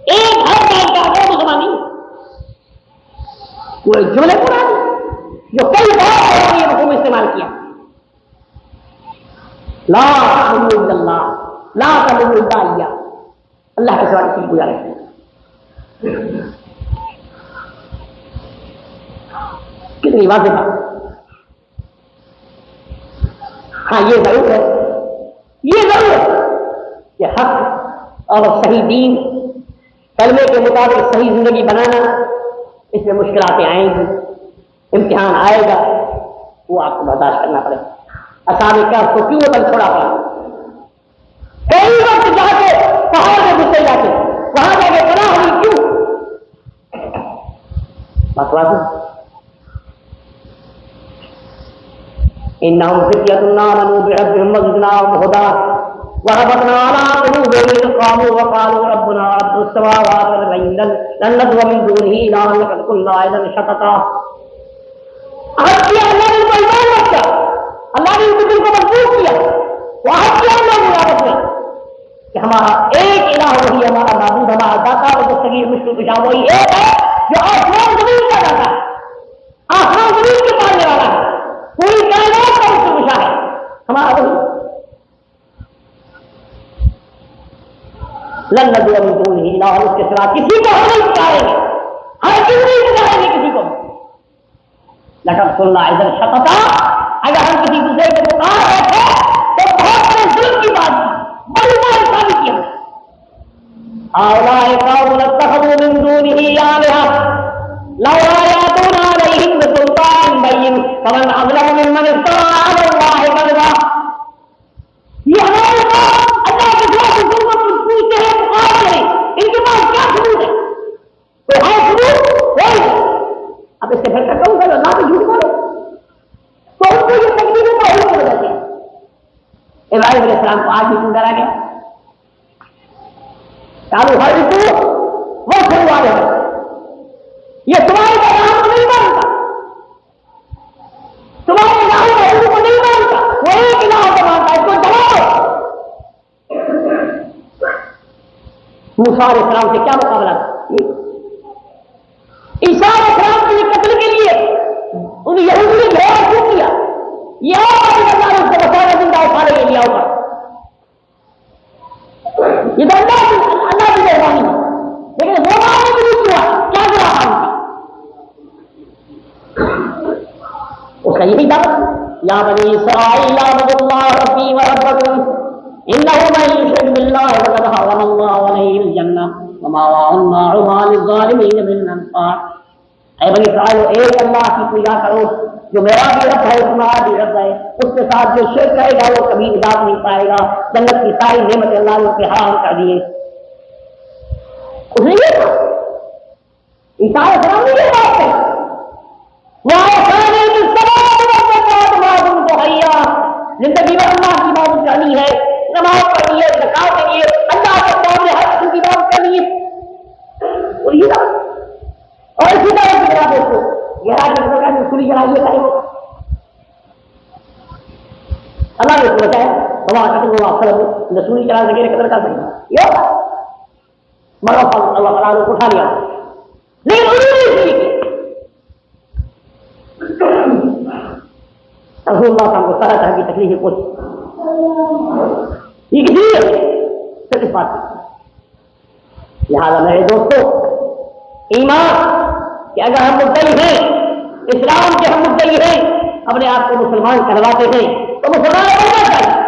ایک حرف کا انکار کرے مسلمان نہیں. کوئی جملے قرآن جو کئی بار یہ حکم استعمال کیا لا تعبدوا الا اللہ لا تعبدوا الا اياه, اللہ کے سوا کسی کو پوجا نہیں. کتنی واضح بات. ہاں یہ ضرور ہے کہ حق اور صحیح دین کلمے کے مطابق صحیح زندگی بنانا, اس میں مشکلاتیں آئیں گی, امتحان آئے گا, وہ آپ کو برداشت کرنا پڑے گا. اصحاب کہف کو کیوں وطن چھوڑا پڑا؟ کئی وقت جا کے پہاڑ میں گھسے جاتے, وہاں جا کے پناہ ہوئی کیوں؟ بات واضح. انہم فتیۃ آمنوا بربہم وزدناہم ھدی وربطنا علی قلوبہم اذ قاموا وقالوا ربنا رب السماوات والارض لن ندعو من دونہ الہا لقد قلنا اذا شططا. اللہ نے ان کو ایمان رکھا, اللہ نے ان کو دل کو مضبوط کیا, وہاں کیا اللہ نے عبادت میں کہ ہمارا ایک الہ وہی ہمارا معبود, ہمارا داتا اور دستگیر مشکل کشا وہی ایک ہے جو آسمان زمین کا داتا ہے, آسمان زمین کے پالنے والا ہے, پوری کائنات کا مشکل کشا ہے ہمارا وہی. لن ندعو من دونہ الہا, اس کے سوا کسی کو ہم نہیں پکاریں گے, ہر کسی نہیں پکاریں گے کسی کو. لقد قلنا اذا شططا, اگر ہم کسی دوسرے کو پکار رہے تھے تو بہت بڑے ظلم کی بات کی, بڑی بات ثابت کی. هؤلاء قوم اتخذوا من دونه آلهة لولا يأتون عليهم عليهم بسلطان بين فمن أظلم ممن افترى على الله كذبا. یہ ہمارے پاس اللہ کے خلاف ظلم پوچھتے ہیں مقابلے ہیں، ان کے پاس کیا ثبوت ہے؟ کوئی ہے ثبوت؟ کوئی نہیں. اب اس سے بہتر کہوں گا اللہ پہ جھوٹ بولے تو ان کو یہ تکلیف ہے توحید کی وجہ سے. ابراہیم علیہ السلام کو آج بھی کیوں ڈرا گیا؟ قالوا حرقوا واصبروا عليه. یہ تمہارے پیغام کو نہیں مانتا، تمہارے الہ کو نہیں مانتا، وہ ایک الہ کو مانتا ہے، اس کو جلاؤ. موسیٰ علیہ السلام سے کیا مقابلہ تھا؟ عیسیٰ علیہ السلام کے قتل کے لیے ان یہودی نے گھیرا کیوں کیا؟ یہ اللہ نے اس کو بچانا زندہ اٹھانے کے لیے ہوگا. یہ تو اللہ کی مہربانی ہے، لیکن وہ ماننے کے لیے کیا کیا گناہ تھا؟ اس کا یہی دعوت یا بنی اسرائیل اعبدوا اللہ ربی وربکم انہ من یشرک باللہ فقد حرم اللہ علیہ الجنہ ومأواہ النار وما للظالمین من انصار. اے بنی اسرائیل، ایک اللہ کی پوجا کرو جو میرا بھی رب ہے تمہارا بھی رب ہے. اس کے ساتھ جو شرک کرے گا وہ کبھی نجات نہیں پائے گا. جنت کی ساری نعمت اللہ نے اس پہ حرام کر دیے. اس نے یہ کہا عیسیٰ علیہ السلام نے یہ بات کہی زندگی میں اللہ کی عبادت کرنی ہے، نماز پڑھنی ہے، زکات دینی ہے، اللہ کے سامنے ہر قسم کی عبادت کرنی ہے. اور اسی طرح کی جناب اس کو گہرا کے سوری جلائیے کرے وہ اللہ نے سوچا ہے بابا قتل ہوا سوری چلا سکے قدر کر سکے یہ مرا اللہ تعالیٰ نے اٹھا لیا. لیکن رسول اللہ صاحب کو طرح طرح کی تکلیفیں پہنچی. یہ کسی صرف بات. لہٰذا میرے دوستوں، ایمان کہ اگر ہم مدعی ہیں، اسلام کے ہم مدعی ہیں، اپنے آپ کو مسلمان کرواتے ہیں تو مسلمان بننا چاہیے.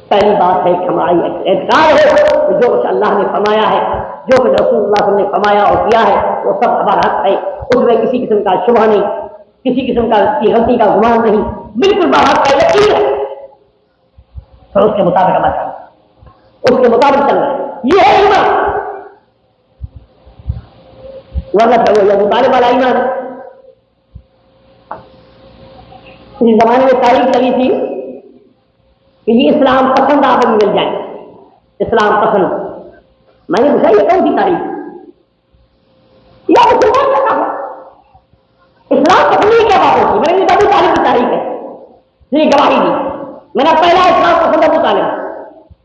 پہلی بات ہے کہ ہماری اعتقاد ہے کہ جو کچھ اللہ نے فرمایا ہے، جو کچھ رسول اللہ صلی اللہ علیہ وسلم نے فرمایا اور کیا ہے وہ سب ہمارا حق ہے. اس میں کسی قسم کا شبہ نہیں، کسی قسم کا غلطی کا گمان نہیں، بالکل بحق کا یقین ہے. تو اس کے مطابق عمل کرنا، اس کے مطابق چلنا، یہ ہے ایمان. ورنہ وہ ابو طالب والا ایمان ہے. اس زمانے میں تاریخ چلی تھی کہ یہ اسلام پسند آپ کو مل جائے. اسلام پسند میں نے پوچھا یہ کون سی تاریخ یا مسلمان کا کام اسلام پسند ہی کیا بات ہوتی؟ میں نے ابو طالب کی تاریخ ہے جی گواہی دی. میرا پہلا اسلام پسند ابو طالب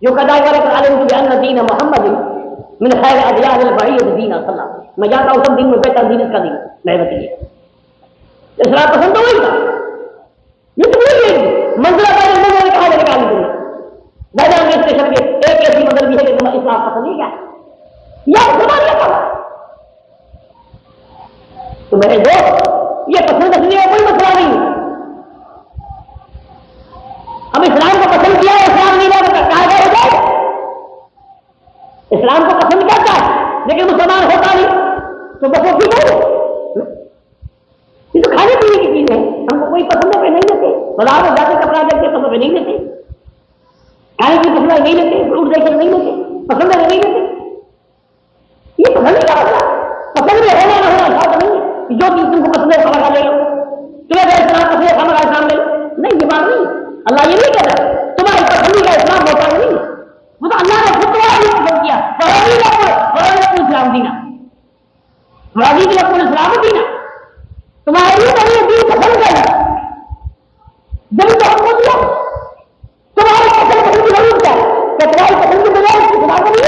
جو قضا عالم ان دین محمد من خیر ادیان البعید دین صلی اللہ. میں جانتا ہوں سب دین میں بہتر دین اس کا دین میں بتائیے. اسلام پسند تو وہی تھا. یہ تو وہی منزلہ پہلے میں نے کہا نکالی تھی میدان اسٹیشن کے ایک ایسی منزل بھی ہے کہ تمہیں اسلام پسند نہیں کیا یا مسلمان کیا کہا. تو میرے دوست یہ پسند رکھنے کا کوئی مسئلہ نہیں. ہم اسلام کو پسند کیا ہے، اسلام نہیں لگا کہا ہو جائے. اسلام کو پسند کرتا ہے لیکن مسلمان ہوتا نہیں تو بس وہ ٹھیک ہے. یہ تو کھانے پینے کی چیز ہے، ہم کو کوئی پسند پہ نہیں لیتے. بازار میں جاتے کپڑا دیکھتے پسند پہ نہیں لیتے، کھانے کی پسند نہیں لیتے، فروٹ دیکھ کے نہیں لیتے، پسند ہے نہیں لیتے. یہ پسند کا مسئلہ پسند میں ہونا نہ ہونا بات نہیں ہے. جو چیز تم کو پسند ہے کھانا کھا لے لو، تمہیں اگر اسلام پسند ہے کھانا کا اسلام لے لو. نہیں، یہ بات نہیں. اللہ یہ نہیں کہتا تمہاری پسندی کا اسلام ہوتا نہیں. وہ تو اللہ نے خود تمہارا بھی پسند کیا. اسلام دینا راضی بھی اپنے اسلام دینا تمہارے لیے دین پسند کرنا. جب تو ہم کو دیا تمہاری پسند کی ضرورت ہے کہ تمہاری پسند کے بجائے اس کی خدا کو نہیں.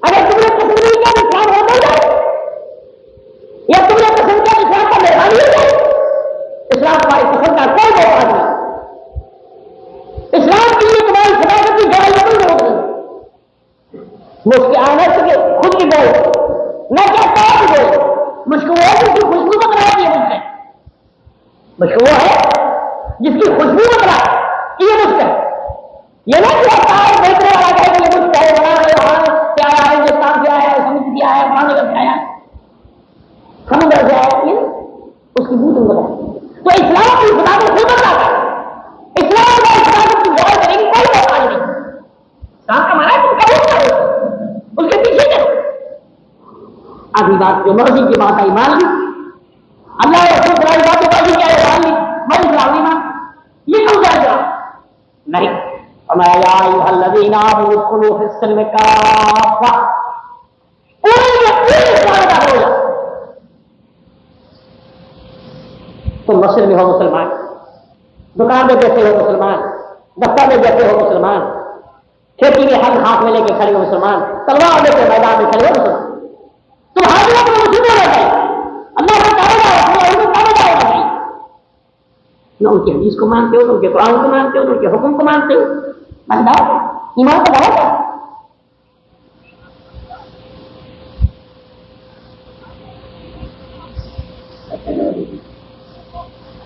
اگر تم نے پسند نہیں کیا تو اسلام ہوتا جائے، یا تم نے پسند کیا اسلام کا مہربانی ہو جائے. اسلام تمہاری پسند کا کوئی موقع نہیں. اسلام کے لیے تمہاری صداقت کی گواہی کوئی روک نہیں. مجھ کے آنا چکے خود کی بول نہ کہتا ہے بول مجھ کو وہ ہے جس کی خوشبو بتلاتی ہے. مجھ سے مجھ کو وہ ہے جس کی خوشبو بتلاتی یہ مجھ سے. یہ نہ کہتا ہے دیکھنے والا کہ یہ مجھ سے ہے بنا رہے وہاں کیا ہے ہندوستان سے آیا ہے سمجھ سے آیا وہاں نکل سے آیا. کام کا مانا تم قبول کرو اس کے پیچھے چلو. آدھی بات جو مرضی کی بات آئی مان لی, اللہ رسول کی باتوں پر بھی کیا ہے مان لی, مرضی نہیں مان. یہ کیوں جائے گا نہیں. فرمایا یا ایھا الذین آمنوا ادخلوا فی السلم کافہ, تم مسجد میں ہو مسلمان, دکان میں بیٹھے ہو مسلمان, دفتر میں بیٹھے ہو مسلمان, کھیتی میں ہاتھ ہاتھ میں لے کے کھڑے ہو مسلمان, تلوار لے کے میدان میں کھڑے ہو مسلمان. تم حاضروں کو مسجد میں رہے اللہ کا تعالیٰ ہے, نہ ان کی حدیث کو مانتے ہو, نہ ان کے قرآن کو مانتے ہو, نہ ان کے حکم کو مانتے ہو. بندہ ایمان کا دعویٰ ہے.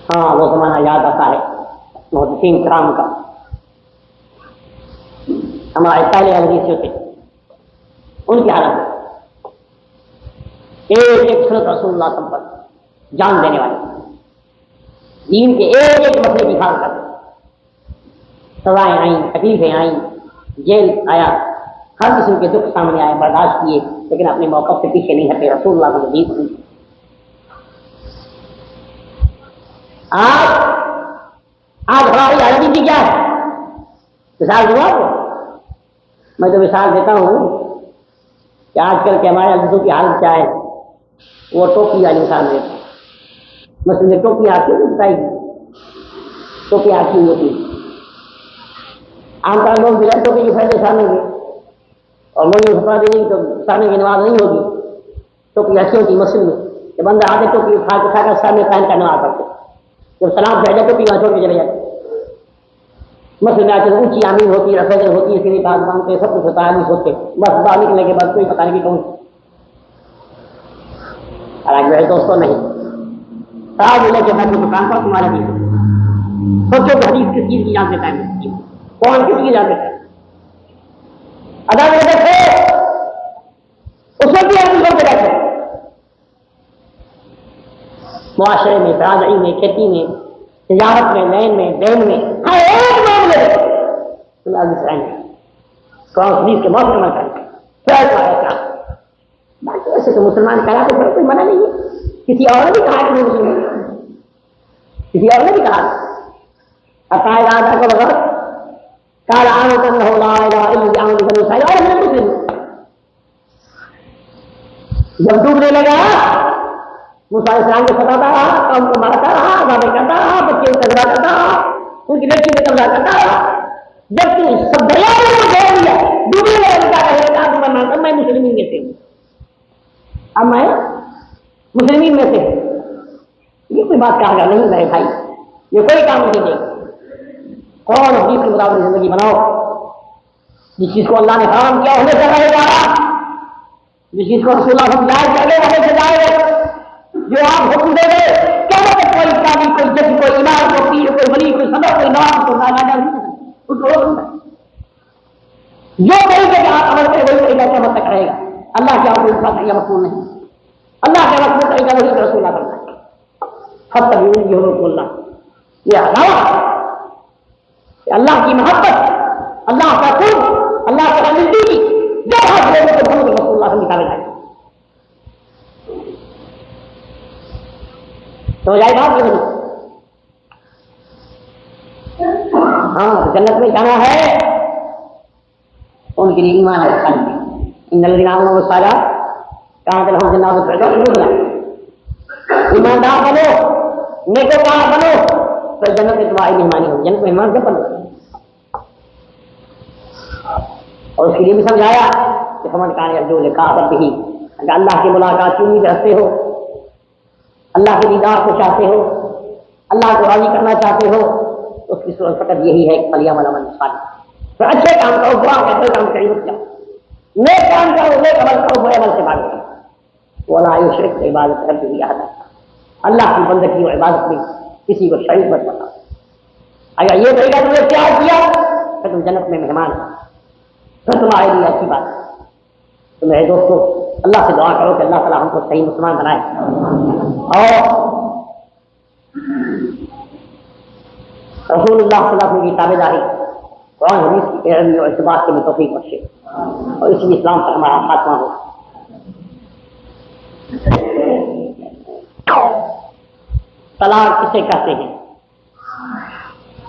ہاں وہ زمانہ یاد آتا ہے محدثین کرام کا. ہمارے پہلے حدیث جو تھے ان کی حالت ایک ایک سنت رسول اللہ صلی اللہ علیہ وسلم پر جان دینے والے, دین کے ایک ایک مسئلے کی حفاظت کرتے. سزائیں آئیں, تکلیفیں آئیں, جیل آیا, ہر قسم کے دکھ سامنے آئے, برداشت کیے, لیکن اپنے موقف سے پیچھے نہیں ہٹے. رسول اللہ صلی اللہ علیہ وسلم آج ہماری حالت کیا ہے؟ مثال دوں آپ کو, میں تو مثال دیتا ہوں کہ آج کل کے ہمارے عزیزوں کی حالت کیا ہے. وہ ٹوپی والی مثال دیتا ہوں. مثلا میں ٹوپی آتی ہے بتائی, ٹوپی آتی ہوتی ہے. عام طور لوگ بلا ٹوپی کے فائدے سامنے گے اور مولوی خطبہ دینے کی تو سامنے کی نماز نہیں ہوگی. ٹوپی ایسی ہوتی مسجد میں کہ بندہ آگے ٹوپی اٹھا کر سامنے پہن کر نماز پڑھتے, جب سلام پھیل جائے ٹوپی وہاں چھوڑ کے چلے جاتے. مسجد میں آ کے اونچی آمین ہوتی ہے, فجر ہوتی ہے, سیدھی بات مانتے, سب کچھ ہوتا ہے, نہیں سوچتے, بس باہر نکلنے کے بعد کوئی پتہ نہیں کون. اور آج میرے دوستوں نہیں, صاحب ملے کے بعد دکان پر تمہارے بھی سوچو کہ حدیث کس چیز کی جان دیتا ہے, کون کس کی جان دیتا ہے. ادا میں بیٹھے اس وقت بھی آدمی لوگ بیٹھے معاشرے میں, برادری میں, کھیتی میں, تجارت میں, لین میں, دین میں, ہر ایک معاملے حدیث کے موقع میں کریں. باقی ایسے تو مسلمان کہا تو کوئی منع نہیں ہے. کسی اور نے بھی کہا کہ مسلمان, کسی اور نے بھی کہا عقائد آدھا کو بغیر قال آمنت انه لا اله الا الله بنو اسرائیل اور میں مسلم. جب ڈوبنے لگا موسیٰ علیہ السلام کو ستاتا رہا, قوم کو مارتا رہا, عذابیں کرتا رہا, بچے کو قبضہ کرتا رہا, ان کی لڑکی میں قبضہ کرتا رہا. جب تو سب دریا میں گھیر لیا, ڈوبنے لگا, میں مسلمین میں سے ہوں, اب میں مسلمین میں سے ہوں. یہ کوئی بات کہا گیا نہیں میرے بھائی, یہ کوئی کام نہیں دے. کون حدیث کے مطابق زندگی بناؤ, جس چیز کو اللہ نے حرام کیا ہونے سے رہے گا, جس چیز کو رسول اللہ صلی اللہ علیہ وسلم جائز ہونے سے جائے, جو آپ حکم دے دے کیا مطلب کوئی قاضی, کوئی جج, کوئی امام, کوئی پیر, کوئی ولی, کوئی صدر, کوئی نواب, کوئی راجا نہیں جو طریقے کا آپ عمل کرے وہی طریقہ کیا مت تک رہے گا. اللہ کے آپ کو طریقہ مقبول نہیں, اللہ کے مقبول طریقہ وہی رسول اللہ کرنا ہے. فتح اللہ یہ علاوہ اللہ کی محبت, اللہ کا قرب, اللہ کا نزدیکی جو حاصل ہے تو محمد رسول اللہ سے نکالے جائے. تو جائے بات یہ ہاں جنت میں جانا ہے ان کے لیے ایمان ہے. ان الذین آمنوا والصالحات کانت لهم جنات الفردوس نزلا. ایماندار بنو, نیکوکار بنو تو جنت میں تمہاری مہمانی ہوگی. جنت میں مہمان کب بنو, اور اس کے لیے بھی سمجھایا کہ فمن کان یرجو لقاء ربہ, اگر اللہ کی ملاقات کی امید رکھتے ہو, اللہ کے دیدار کو چاہتے ہو, اللہ کو راضی کرنا چاہتے ہو, اس کی صورت فقط یہی ہے کہ فلیعمل عملا صالحا. تو اچھے کام کرو, برا کرو, کام کری مت جاؤ, نیک کام کرو, نیک عمل کرو, برے عمل سے بھاگو. ولا یشرک بعبادۃ ربہ احدا, اللہ کی بندگی اور عبادت میں کسی کو شریک مت بناؤ. اگر یہ طریقہ تم نے اختیار کیا تو تم جنت میں مہمان ہو, تو تمہارے لیے اچھی بات ہے. تو میرے دوستوں اللہ سے دعا کرو کہ اللہ تعالیٰ ہم کو صحیح مسلمان بنائے, اور رسول اللہ صلی اللہ علیہ وسلم کی تابع داری قرآن حدیث کی پیروی اور اتباع کے میں توفیق بخشے اور اس لیے اسلام پر ہمارا خاتمہ ہو. طلاق کسے کہتے ہیں؟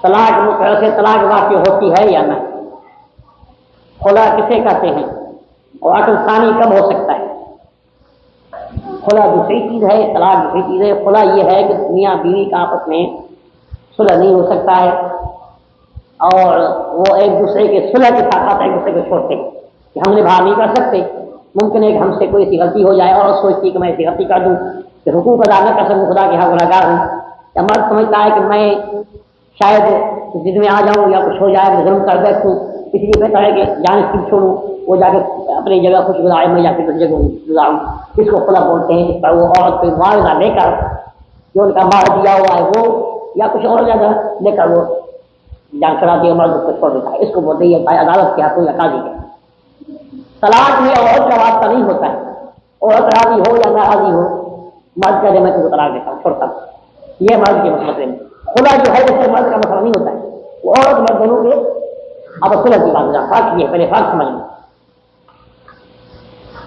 طلاق مقرر سے طلاق واقع ہوتی ہے یا نہیں؟ خلا کسے کہتے ہیں اور عقل ثانی کب ہو سکتا ہے؟ خلا دوسری چیز ہے، طلاق دوسری چیز ہے. خلا یہ ہے کہ میاں بیوی کا آپس میں صلح نہیں ہو سکتا ہے اور وہ ایک دوسرے کے صلح کے ساتھ ایک دوسرے کو چھوڑتے ہیں کہ ہم نبھا نہیں کر سکتے. ممکن ہے کہ ہم سے کوئی ایسی غلطی ہو جائے اور سوچتی کہ میں ایسی غلطی کر دوں کہ حقوق ادا نہ کر سکوں، خدا کے ہاں گنہگار ہوں. یا مرد سمجھتا ہے کہ میں شاید ضد میں آ جاؤں یا کچھ ہو جائے، میں ظلم کر بیٹھوں، اس لیے بہتر ہے کہ جانب کی چھوڑوں، وہ جا کے اپنی جگہ خوش گزارے، میں جا کے دوسری جگہ گزاروں. اس کو خلا بولتے ہیں. جس پر وہ عورت کو معاوضہ لے کر جو ان کا مال دیا ہوا ہے وہ یا کچھ اور جگہ لے کر وہ جان چھڑا دیا، مرد اس کو چھوڑ دیتا ہے. اس کو بولتے ہیں یہ عدالت کے ہاتھوں یا قاضی کے. طلاق میں عورت کا واسطہ نہیں ہوتا ہے. عورت راضی ہو یا نہ راضی ہو، مرد کہہ دے میں تم کو طلاق دیتا ہوں، چھوڑتا ہوں. یہ مرد کے مسئلے میں. خلا جو ہے اس سے مرد کا مسئلہ نہیں ہوتا ہے، وہ عورت مرد دونوں کے اب صلح کی بات ہے. فرق یہ پہلے فرق سمجھ لیں.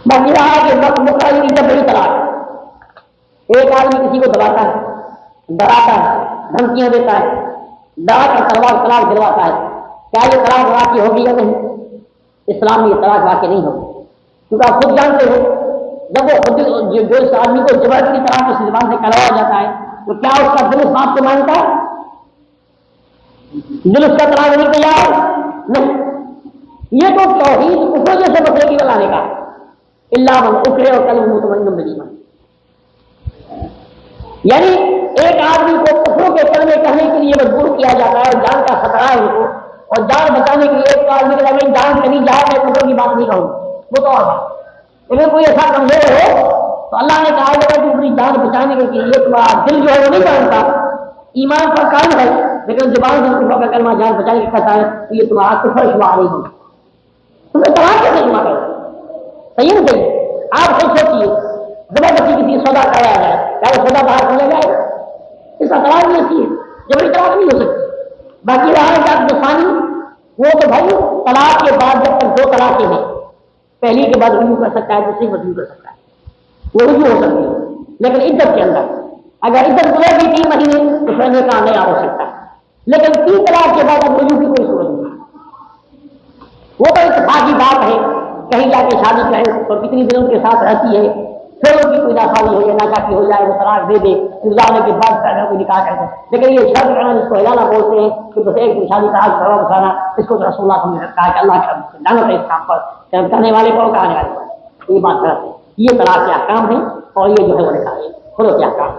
باقی رہا کہ وقت مقرر کی جب بڑی طلاق ہے. ایک آدمی کسی کو دباتا ہے، ڈراتا ہے، دھمکیاں دیتا ہے، ڈرا کر تلوار طلاق دلواتا ہے. کیا یہ طلاق واقع ہوگی یا نہیں؟ اسلام میں یہ طلاق واقع نہیں ہوگی، کیونکہ آپ خود جانتے ہو جب وہ خود جو اس آدمی کو زبردستی طلاق اس زبان سے کروایا جاتا ہے تو کیا اس کا دل اس بات کو مانتا ہے؟ دل اس کا طلاق نہیں تیار نہیں. یہ تو توحید کفر جیسے مسئلے کی بنانے کا اللہ من اکرے اور قلب مطمئن بالایمان. یعنی ایک آدمی کو کفروں کے کلمے کہنے کے لیے مجبور کیا جاتا ہے اور جان کا خطرہ ہے ان کو، اور جان بچانے کے لیے ایک آدمی کے لگے جان کہیں جائے میں کفر کی بات نہیں کہوں، وہ تو اور بات. لیکن کوئی ایسا کمزور ہو تو اللہ نے کہا کہ اپنی جان بچانے کے لیے تمہارا دل جو ہے وہ نہیں جانتا، ایمان پر قائم ہے لیکن زبان سے کفر کا کلمہ جان بچانے کا کہتا ہے تو یہ تمہارا کفر شمار نہیں ہوگا. تمہیں طلاق کیسے شمار کرو؟ صحیح نہیں. آپ خود سوچیے زبردستی کسی سودا کرایا جائے، کیا وہ سودا باہر کھولا جائے گا؟ اس کا طلاق نہیں ہوتی ہے، جبری طلاق نہیں ہو سکتی. باقی رہا جب دفانی وہ تو بھائی طلاق کے بعد جب تک دو طلاقیں ہیں، پہلی کے بعد رجوع کر سکتا ہے، دوسری رجوع کر سکتا ہے، وہ رجوع ہو سکتی ہے. لیکن عدت کے اندر اگر عدت گزر گئی 3 مہینے تو پھر نکاح نیا ہو سکتا ہے. لیکن 3 طلاق کے بعد اب رجوع کی کوئی صورت نہیں. وہ تو اتفاقی بات ہے، کہیں جا کے شادی کرے تو کتنی دن ان کے ساتھ رہتی ہے، پھر ان کی کوئی ناخواہی ہو یا ناکافی ہو جائے وہ طلاق دے دے، گزارنے کے بعد پہلے کوئی نکاح کرتے. لیکن یہ شرط کرنا جس کو حلالہ بولتے ہیں کہ بس ایک دن شادی کا حق کرو بسانا، اس کو تو رسول اللہ نے کہا کہ اللہ کا لعنت ہے اس کام پر، کرنے والے کو کہنے والے کو. یہ بات غلط ہے. یہ طلاق کے احکام ہیں اور یہ جو ہے وہ لکھا ہے خود کے احکام.